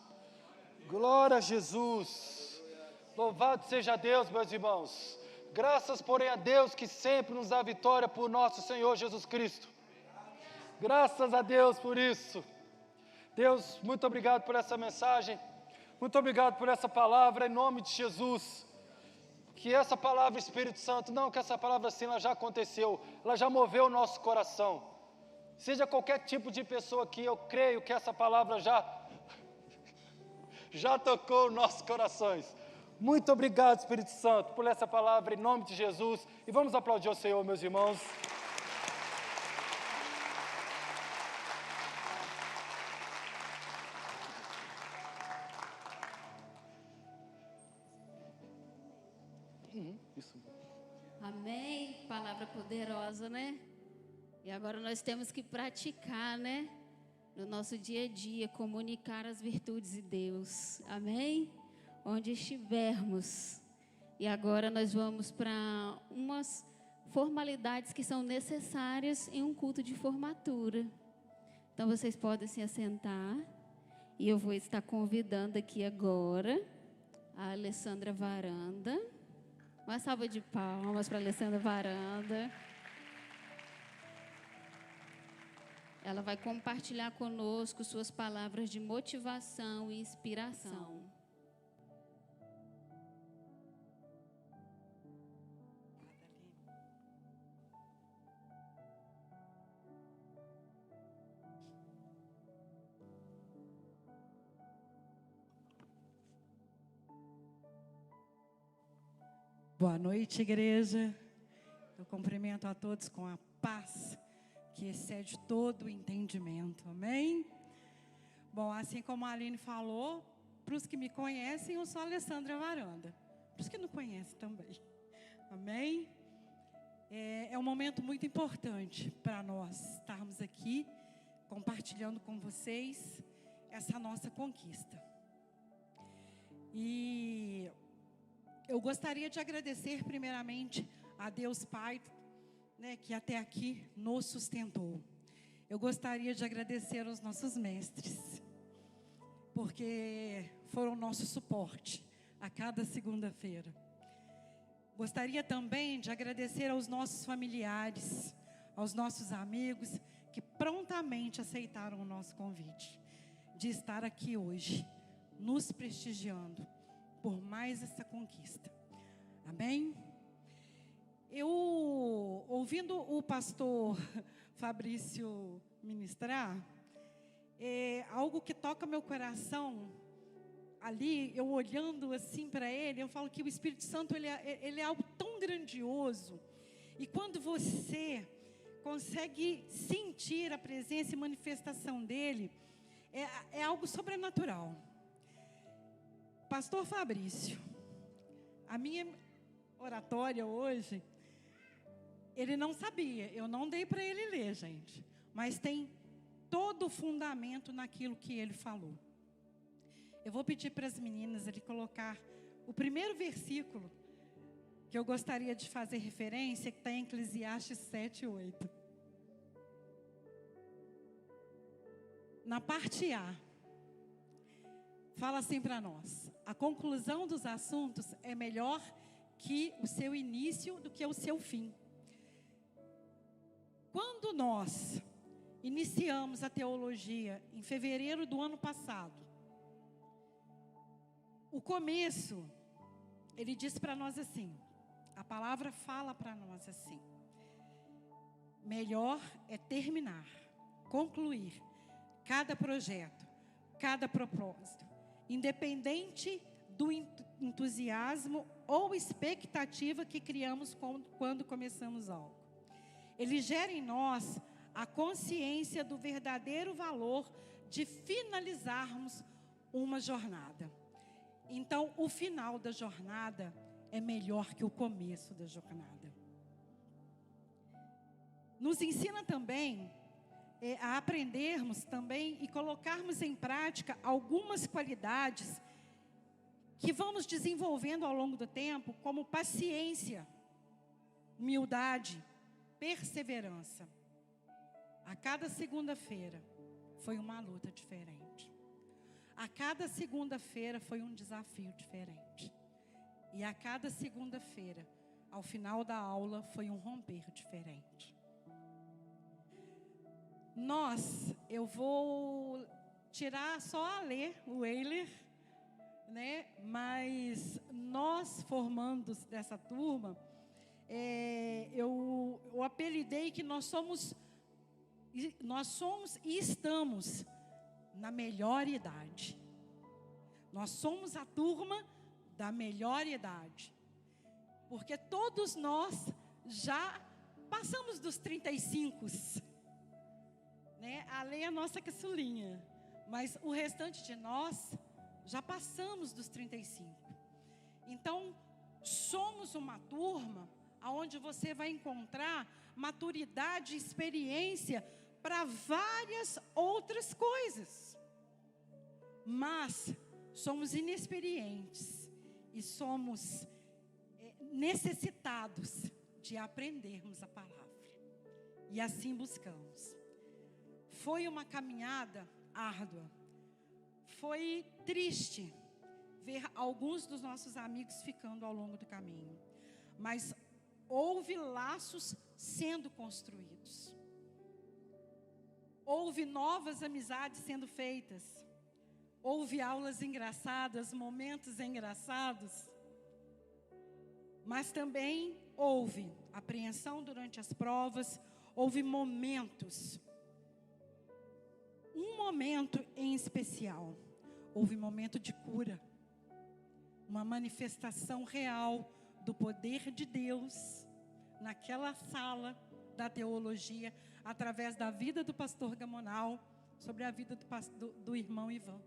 Glória a Jesus. Louvado seja Deus, meus irmãos. Graças, porém, a Deus que sempre nos dá vitória por nosso Senhor Jesus Cristo. Graças a Deus por isso. Deus, muito obrigado por essa mensagem. Muito obrigado por essa palavra, em nome de Jesus. Que essa palavra, Espírito Santo, não que essa palavra assim, ela já aconteceu, ela já moveu o nosso coração. Seja qualquer tipo de pessoa aqui, eu creio que essa palavra já tocou os nossos corações. Muito obrigado, Espírito Santo, por essa palavra, em nome de Jesus. E vamos aplaudir o Senhor, meus irmãos. Isso. Amém. Palavra poderosa, né? E agora nós temos que praticar, né? No nosso dia a dia, comunicar as virtudes de Deus. Amém? Onde estivermos. E agora nós vamos para umas formalidades que são necessárias em um culto de formatura. Então vocês podem se assentar. E eu vou estar convidando aqui agora a Alessandra Varanda. Uma salva de palmas para a Alessandra Varanda. Ela vai compartilhar conosco suas palavras de motivação e inspiração. Boa noite, igreja. Eu cumprimento a todos com a paz que excede todo o entendimento, amém? Bom, assim como a Aline falou, para os que me conhecem, eu sou a Alessandra Varanda. Para os que não conhecem também, amém? É um momento muito importante para nós estarmos aqui, compartilhando com vocês essa nossa conquista. E eu gostaria de agradecer primeiramente a Deus Pai, né, que até aqui nos sustentou. Eu gostaria de agradecer aos nossos mestres, porque foram nosso suporte a cada segunda-feira. Gostaria também de agradecer aos nossos familiares, aos nossos amigos, que prontamente aceitaram o nosso convite, de estar aqui hoje, nos prestigiando por mais essa conquista. Amém? Eu, ouvindo o pastor Fabrício ministrar, algo que toca meu coração, ali, eu olhando assim para ele, eu falo que o Espírito Santo, ele é algo tão grandioso, e quando você consegue sentir a presença e manifestação dele, é algo sobrenatural. Pastor Fabrício, a minha oratória hoje, ele não sabia, eu não dei para ele ler, gente, mas tem todo o fundamento naquilo que ele falou. Eu vou pedir para as meninas ele colocar o primeiro versículo que eu gostaria de fazer referência, que está em Eclesiastes 7:8. Na parte A, fala assim para nós: a conclusão dos assuntos é melhor que o seu início do que o seu fim. Quando nós iniciamos a teologia em fevereiro do ano passado, o começo, ele diz para nós assim, a palavra fala para nós assim: Melhor é terminar, concluir cada projeto, cada propósito, independente do entusiasmo ou expectativa que criamos quando começamos algo. Ele gera em nós a consciência do verdadeiro valor de finalizarmos uma jornada. Então, o final da jornada é melhor que o começo da jornada. Nos ensina também a aprendermos também e colocarmos em prática algumas qualidades que vamos desenvolvendo ao longo do tempo, como paciência, humildade, perseverança. A cada segunda-feira foi uma luta diferente. A cada segunda-feira foi um desafio diferente. E a cada segunda-feira, ao final da aula, foi um romper diferente. Eu vou tirar só a Lê, o Eiler, né? Mas nós, formandos dessa turma, eu apelidei que nós somos e estamos na melhor idade. Nós somos a turma da melhor idade. Porque todos nós já passamos dos 35. Né? A Lei é a nossa caçulinha, mas o restante de nós já passamos dos 35. Então, somos uma turma onde você vai encontrar maturidade e experiência para várias outras coisas. Mas somos inexperientes e somos necessitados de aprendermos a palavra. E assim buscamos. Foi uma caminhada árdua. Foi triste ver alguns dos nossos amigos ficando ao longo do caminho. Mas houve laços sendo construídos. Houve novas amizades sendo feitas. Houve aulas engraçadas, momentos engraçados. Mas também houve apreensão durante as provas. Houve momentos. Um momento em especial. Houve momento de cura. Uma manifestação real do poder de Deus naquela sala da teologia, através da vida do pastor Gamonal, sobre a vida do irmão Ivan.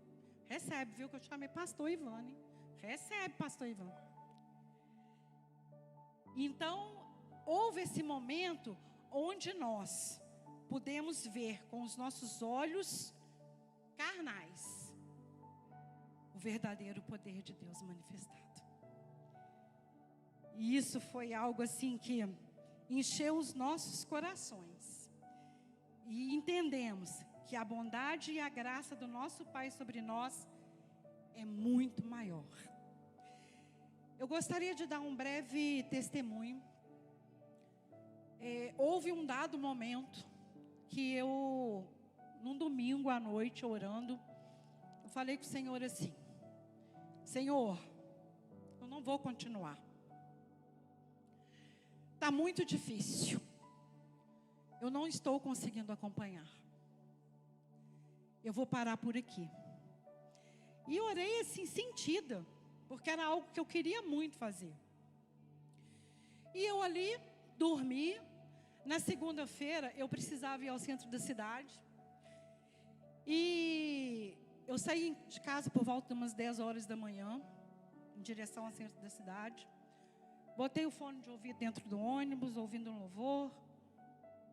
Recebe, viu, que eu chamei pastor Ivan, hein? Recebe, pastor Ivan. Então, houve esse momento onde nós pudemos ver com os nossos olhos carnais o verdadeiro poder de Deus manifestado. E isso foi algo assim que encheu os nossos corações. E entendemos que a bondade e a graça do nosso Pai sobre nós é muito maior. Eu gostaria de dar um breve testemunho. Houve um dado momento que eu, num domingo à noite, orando, eu falei com o Senhor assim: Senhor, eu não vou continuar. Está muito difícil. Eu não estou conseguindo acompanhar. Eu vou parar por aqui. E orei assim, sentida, porque era algo que eu queria muito fazer. E eu ali, dormi. Na segunda-feira, eu precisava ir ao centro da cidade. E eu saí de casa por volta de umas 10 horas da manhã, em direção ao centro da cidade. Botei o fone de ouvido dentro do ônibus, ouvindo um louvor.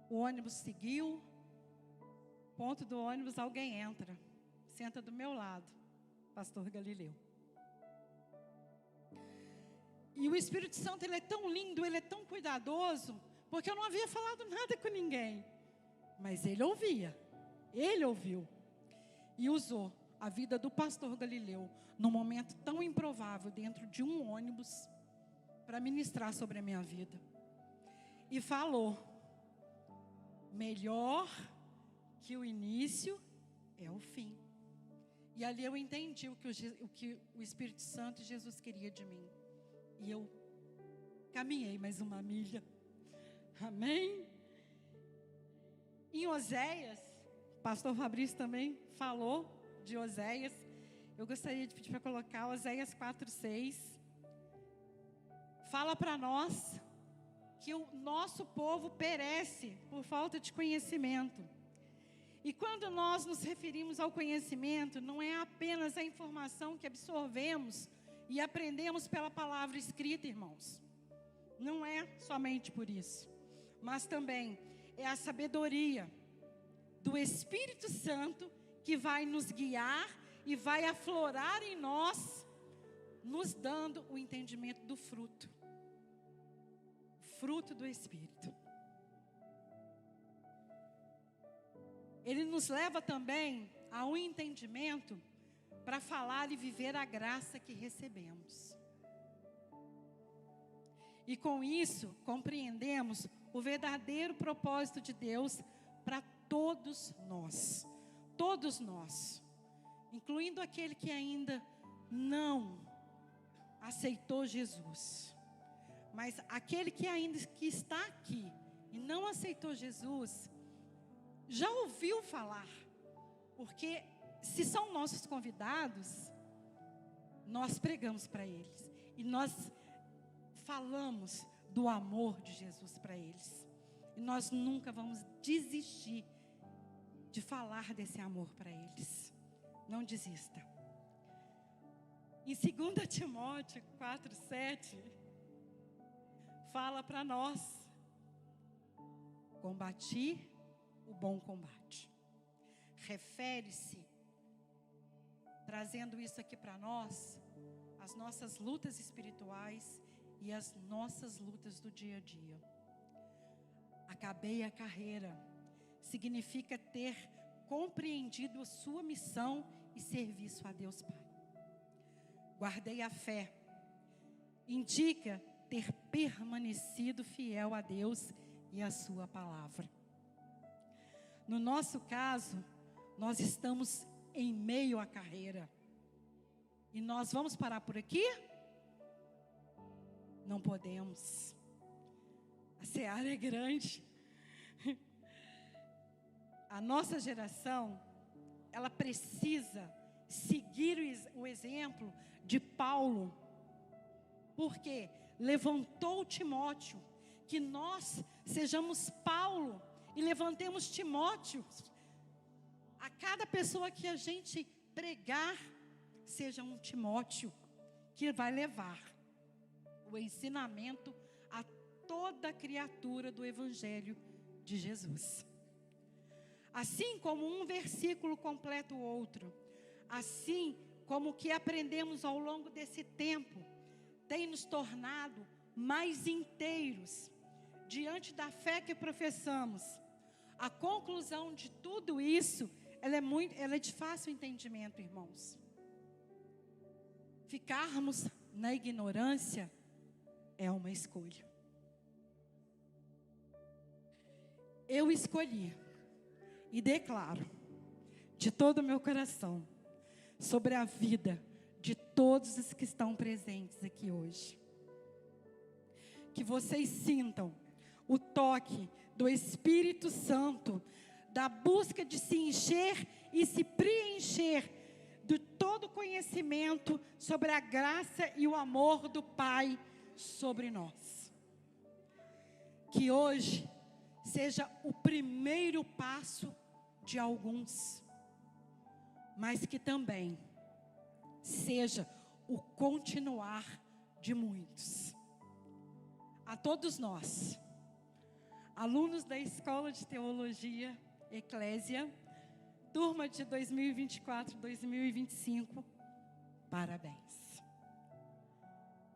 O ônibus seguiu. Ponto do ônibus, alguém entra. Senta do meu lado, pastor Galileu. E o Espírito Santo, ele é tão lindo, ele é tão cuidadoso, porque eu não havia falado nada com ninguém. Mas ele ouvia. Ele ouviu. E usou a vida do pastor Galileu, num momento tão improvável, dentro de um ônibus, para ministrar sobre a minha vida. E falou: melhor que o início é o fim. E ali eu entendi o que o Espírito Santo e Jesus queria de mim. E eu caminhei mais uma milha. Amém? Em Oséias, o pastor Fabrício também falou de Oséias. Eu gostaria de pedir para colocar Oséias 4:6. Fala para nós que o nosso povo perece por falta de conhecimento. E quando nós nos referimos ao conhecimento, não é apenas a informação que absorvemos e aprendemos pela palavra escrita, irmãos. Não é somente por isso, mas também é a sabedoria do Espírito Santo que vai nos guiar e vai aflorar em nós, nos dando o entendimento do fruto. Fruto do Espírito. Ele nos leva também a um entendimento para falar e viver a graça que recebemos. E com isso, compreendemos o verdadeiro propósito de Deus para todos nós. Todos nós. Incluindo aquele que ainda não aceitou Jesus. Mas aquele que ainda que está aqui e não aceitou Jesus, já ouviu falar. Porque se são nossos convidados, nós pregamos para eles. E nós falamos do amor de Jesus para eles. E nós nunca vamos desistir de falar desse amor para eles. Não desista. Em 2 Timóteo 4:7, fala para nós: combati o bom combate. Refere-se, trazendo isso aqui para nós, as nossas lutas espirituais e as nossas lutas do dia a dia. Acabei a carreira significa ter compreendido a sua missão e serviço a Deus Pai. Guardei a fé indica ter permanecido fiel a Deus e a sua palavra. No nosso caso, nós estamos em meio à carreira. E nós vamos parar por aqui? Não podemos. A seara é grande. A nossa geração, ela precisa seguir o exemplo de Paulo. Porque levantou Timóteo. Que nós sejamos Paulo e levantemos Timóteo. A cada pessoa que a gente pregar, seja um Timóteo que vai levar o ensinamento a toda criatura do Evangelho de Jesus. Assim como um versículo completa o outro, assim como o que aprendemos ao longo desse tempo tem nos tornado mais inteiros diante da fé que professamos. A conclusão de tudo isso, ela é de fácil entendimento, irmãos. Ficarmos na ignorância é uma escolha. Eu escolhi e declaro de todo o meu coração sobre a vida de todos os que estão presentes aqui hoje. Que vocês sintam o toque do Espírito Santo, da busca de se encher e se preencher de todo conhecimento sobre a graça e o amor do Pai sobre nós. Que hoje seja o primeiro passo de alguns, mas que também seja o continuar de muitos. A todos nós, alunos da Escola de Teologia Eclésia, turma de 2024-2025, parabéns.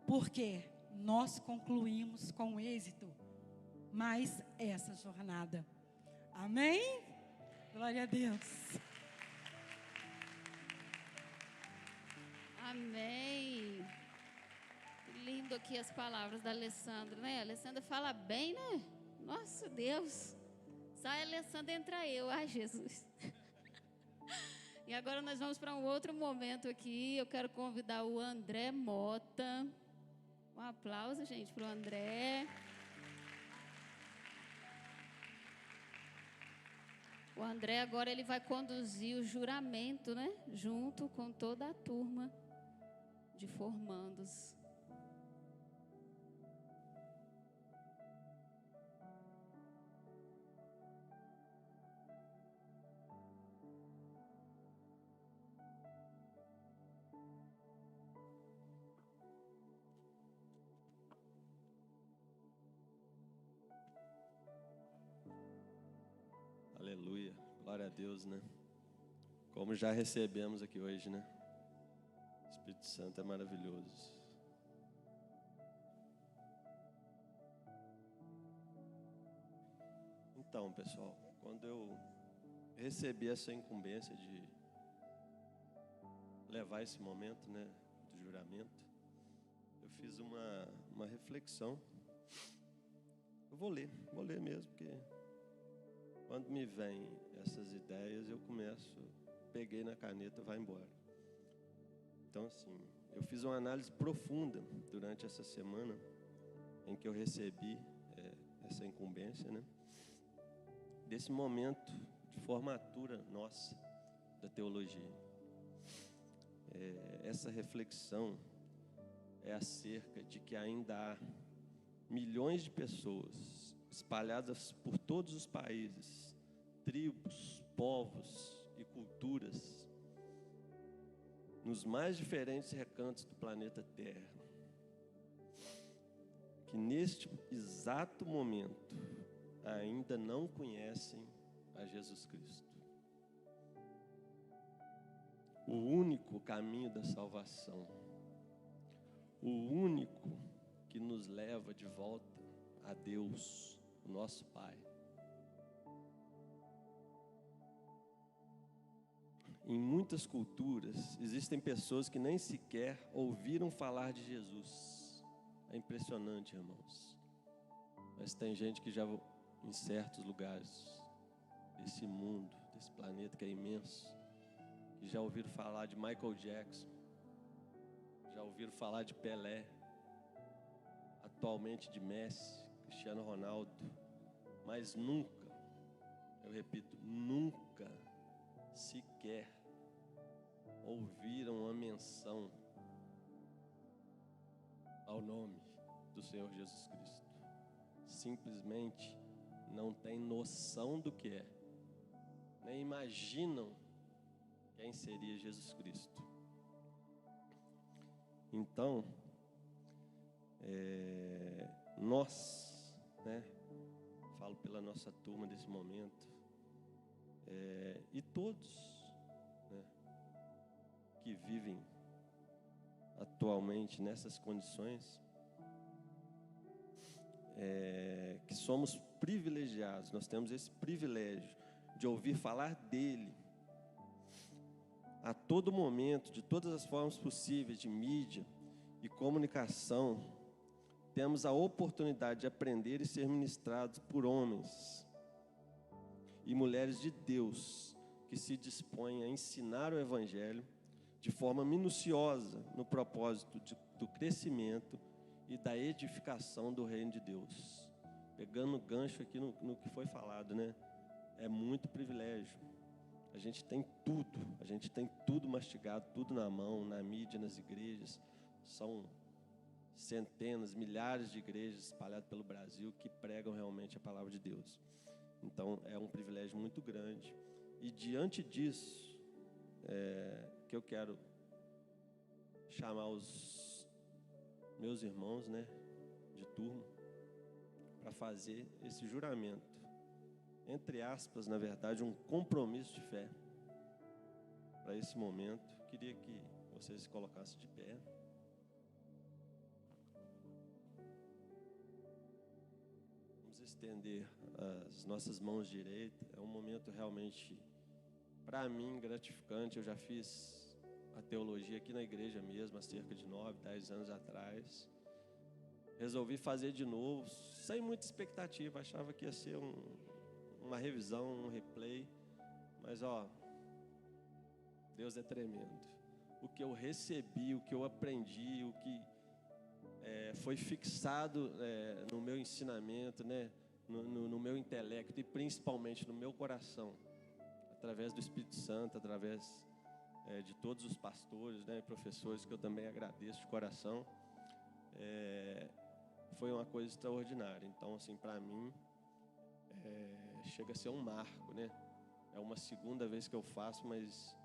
Porque nós concluímos com êxito mais essa jornada. Amém? Glória a Deus. Amém. Lindo aqui as palavras da Alessandra, né? A Alessandra fala bem, né? Nossa Deus. Sai a Alessandra, entra eu. Ai, Jesus. E agora nós vamos para um outro momento aqui. Eu quero convidar o André Mota. Um aplauso, gente, para o André. O André agora ele vai conduzir o juramento, né? Junto com toda a turma de formandos. Aleluia, glória a Deus, né? Como já recebemos aqui hoje, né? O Espírito Santo é maravilhoso. Então, pessoal, quando eu recebi essa incumbência de levar esse momento, né, do juramento, eu fiz uma reflexão. Eu vou ler mesmo, porque quando me vêm essas ideias, eu peguei na caneta e vai embora. Então, assim, eu fiz uma análise profunda durante essa semana em que eu recebi essa incumbência, né? Desse momento de formatura nossa da teologia. Essa reflexão é acerca de que ainda há milhões de pessoas espalhadas por todos os países, tribos, povos e culturas, nos mais diferentes recantos do planeta Terra, que neste exato momento ainda não conhecem a Jesus Cristo, o único caminho da salvação, o único que nos leva de volta a Deus, o nosso Pai. Em muitas culturas existem pessoas que nem sequer ouviram falar de Jesus. É impressionante, irmãos. Mas tem gente que já, em certos lugares desse mundo, desse planeta que é imenso, que já ouviram falar de Michael Jackson, já ouviram falar de Pelé, atualmente de Messi, Cristiano Ronaldo, mas nunca, eu repito, nunca sequer ouviram uma menção ao nome do Senhor Jesus Cristo. Simplesmente não têm noção do que é, nem imaginam quem seria Jesus Cristo. Então, nós, né, falo pela nossa turma desse momento, e todos, né, que vivem atualmente nessas condições, que somos privilegiados, nós temos esse privilégio de ouvir falar dele a todo momento, de todas as formas possíveis de mídia e comunicação. Temos a oportunidade de aprender e ser ministrados por homens e mulheres de Deus que se dispõem a ensinar o Evangelho de forma minuciosa no propósito do crescimento e da edificação do reino de Deus. Pegando o gancho aqui no que foi falado, né? É muito privilégio. A gente tem tudo mastigado, tudo na mão, na mídia, nas igrejas. São centenas, milhares de igrejas espalhadas pelo Brasil que pregam realmente a palavra de Deus. Então, é um privilégio muito grande. E diante disso, que eu quero chamar os meus irmãos, né, de turma, para fazer esse juramento. Entre aspas, na verdade, um compromisso de fé. Para esse momento, queria que vocês se colocassem de pé. Estender as nossas mãos direitas. É um momento realmente, para mim, gratificante. Eu já fiz a teologia aqui na igreja mesmo, há cerca de 9, 10 anos atrás. Resolvi fazer de novo, sem muita expectativa. Achava que ia ser uma revisão, um replay. Mas, Deus é tremendo. O que eu recebi, o que eu aprendi, o que foi fixado no meu ensinamento, né? No meu intelecto e principalmente no meu coração, através do Espírito Santo, através de todos os pastores, né, professores, que eu também agradeço de coração. Foi uma coisa extraordinária. Então, assim, para mim, chega a ser um marco, né? É uma segunda vez que eu faço, mas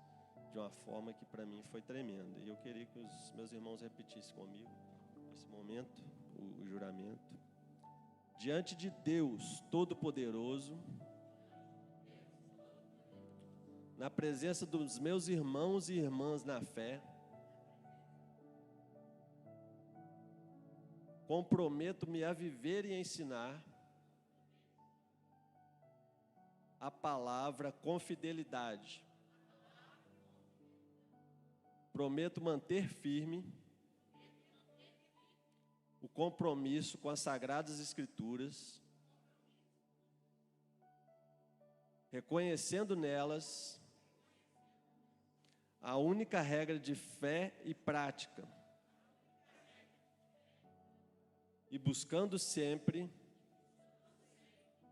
de uma forma que para mim foi tremenda. E eu queria que os meus irmãos repetissem comigo nesse momento o juramento. Diante de Deus Todo-Poderoso, na presença dos meus irmãos e irmãs na fé, comprometo-me a viver e ensinar a palavra com fidelidade. Prometo manter firme o compromisso com as Sagradas Escrituras, reconhecendo nelas a única regra de fé e prática, e buscando sempre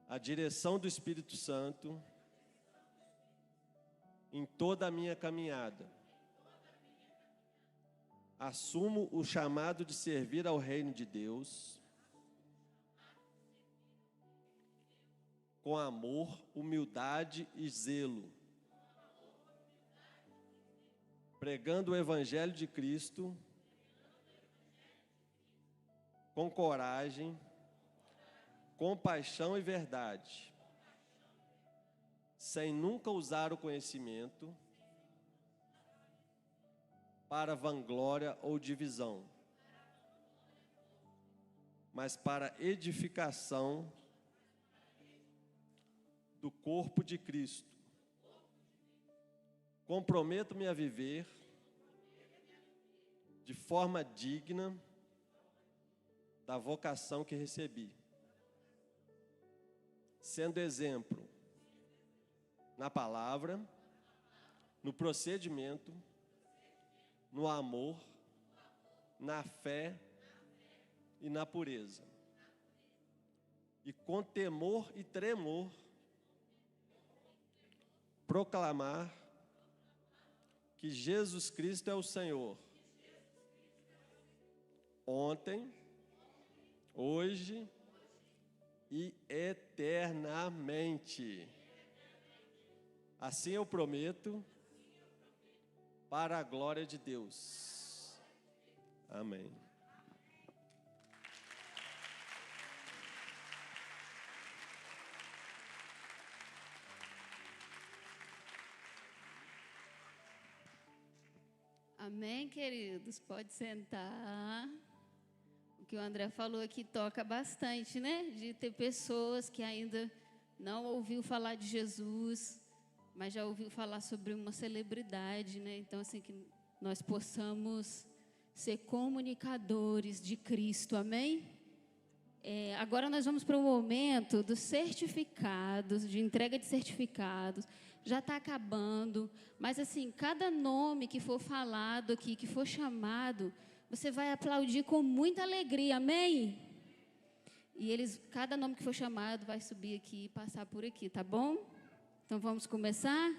a direção do Espírito Santo em toda a minha caminhada. Assumo o chamado de servir ao reino de Deus com amor, humildade e zelo, pregando o Evangelho de Cristo com coragem, compaixão e verdade, sem nunca usar o conhecimento para vanglória ou divisão, mas para edificação do corpo de Cristo. Comprometo-me a viver de forma digna da vocação que recebi, sendo exemplo na palavra, no procedimento, no amor, na fé e na pureza. E com temor e tremor, proclamar que Jesus Cristo é o Senhor, ontem, hoje e eternamente. Assim eu prometo, para a glória de Deus. Amém. Amém, queridos? Pode sentar. O que o André falou aqui toca bastante, né? De ter pessoas que ainda não ouviu falar de Jesus, mas já ouviu falar sobre uma celebridade, né? Então, assim, que nós possamos ser comunicadores de Cristo, amém? Agora nós vamos para o momento dos certificados, de entrega de certificados. Já está acabando, mas assim, cada nome que for falado aqui, que for chamado, você vai aplaudir com muita alegria, amém? E cada nome que for chamado vai subir aqui e passar por aqui, tá bom? Então vamos começar?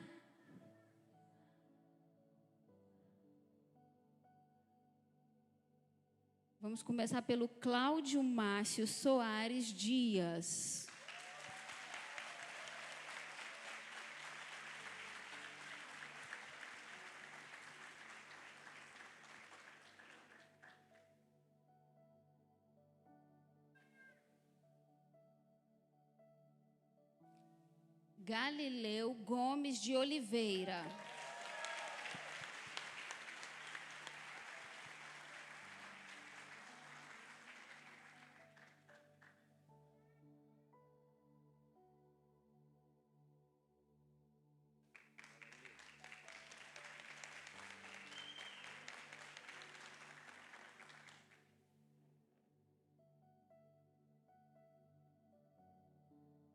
Vamos começar pelo Cláudio Márcio Soares Dias. Galileu Gomes de Oliveira.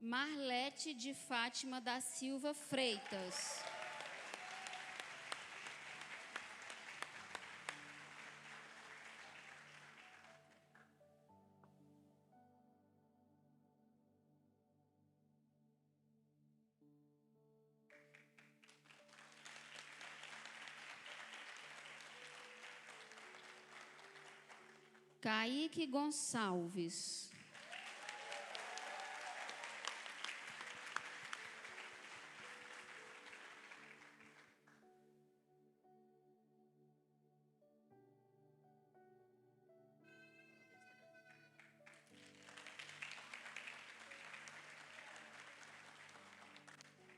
Marlete de Fátima da Silva Freitas. Kaique Gonçalves.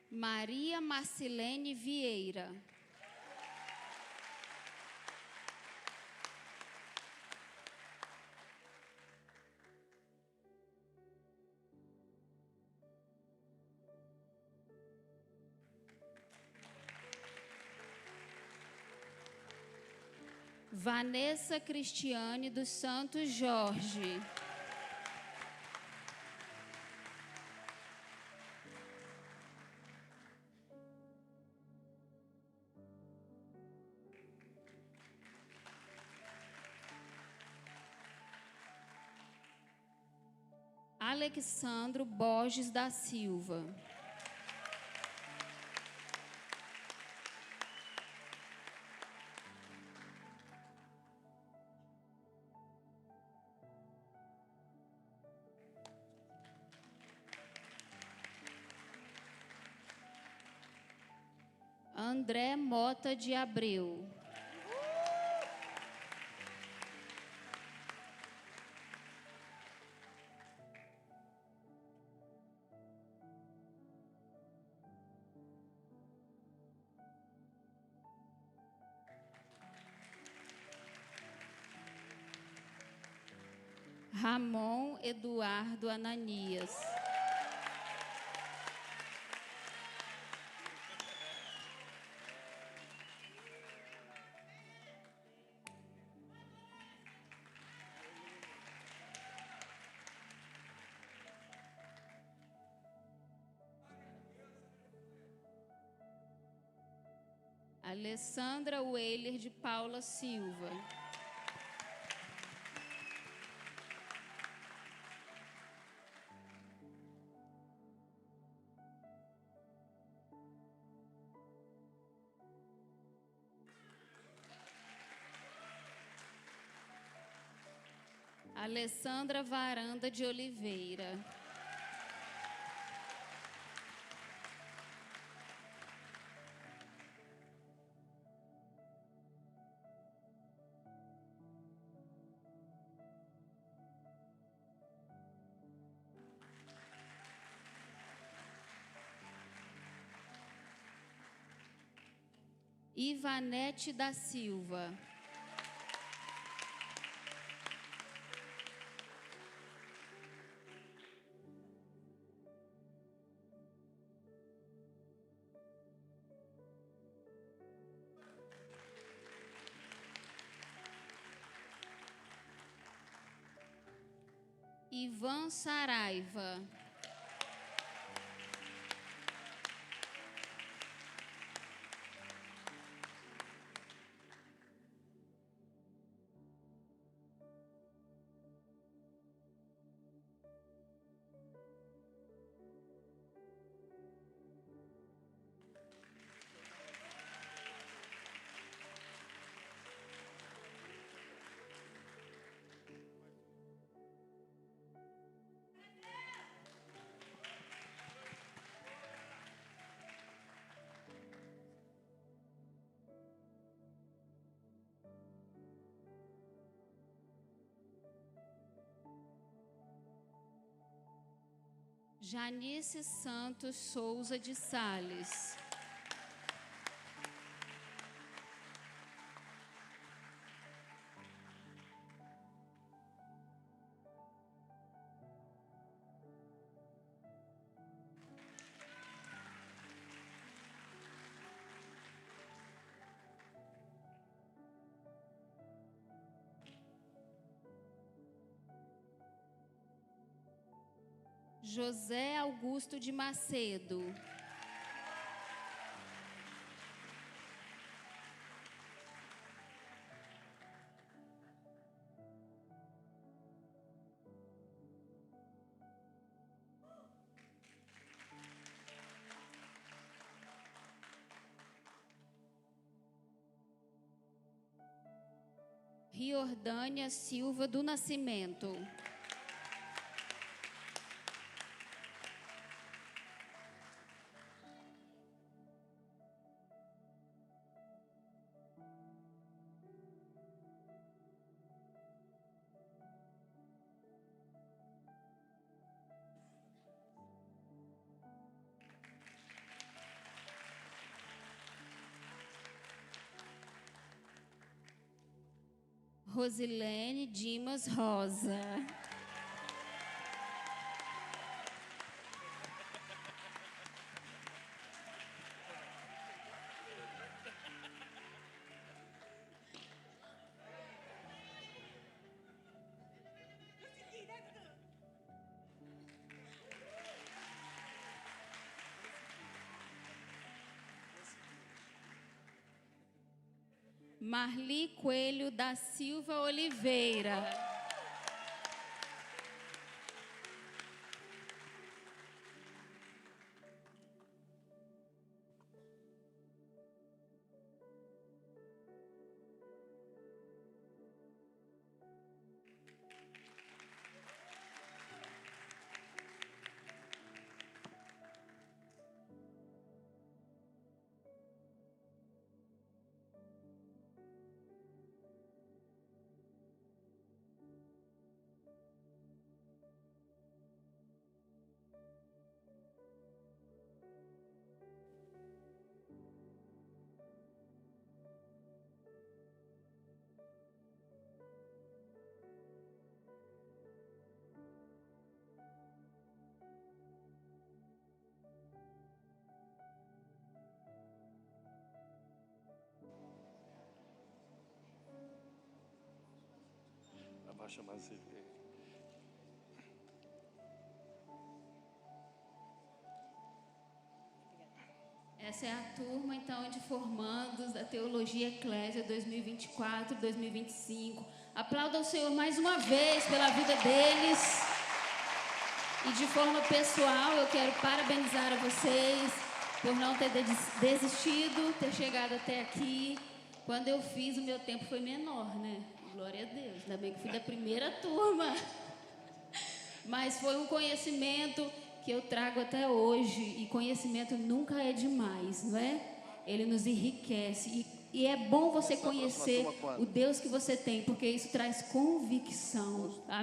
Maria Marcilene Vieira. Vanessa Cristiane dos Santos Jorge. Alexandro Borges da Silva. André Mota de Abreu. Ramon Eduardo Ananias. Alessandra Weiler de Paula Silva. Alessandra Varanda de Oliveira. Ivanete da Silva. Ivan Saraiva. Janice Santos Souza de Sales. José Augusto de Macedo. Riordânia Silva do Nascimento. Rosilene Dimas Rosa. Marli Coelho da Silva Oliveira. Abaixa mais esse. Essa é a turma, então, de formandos da Teologia Eclésia 2024-2025. Aplauda o Senhor mais uma vez pela vida deles. E de forma pessoal, eu quero parabenizar a vocês por não ter desistido, ter chegado até aqui. Quando eu fiz, o meu tempo foi menor, né? Glória a Deus. Ainda bem que fui da primeira turma. Mas foi um conhecimento que eu trago até hoje. E conhecimento nunca é demais, não é? Ele nos enriquece. E é bom você conhecer o Deus que você tem, porque isso traz convicção.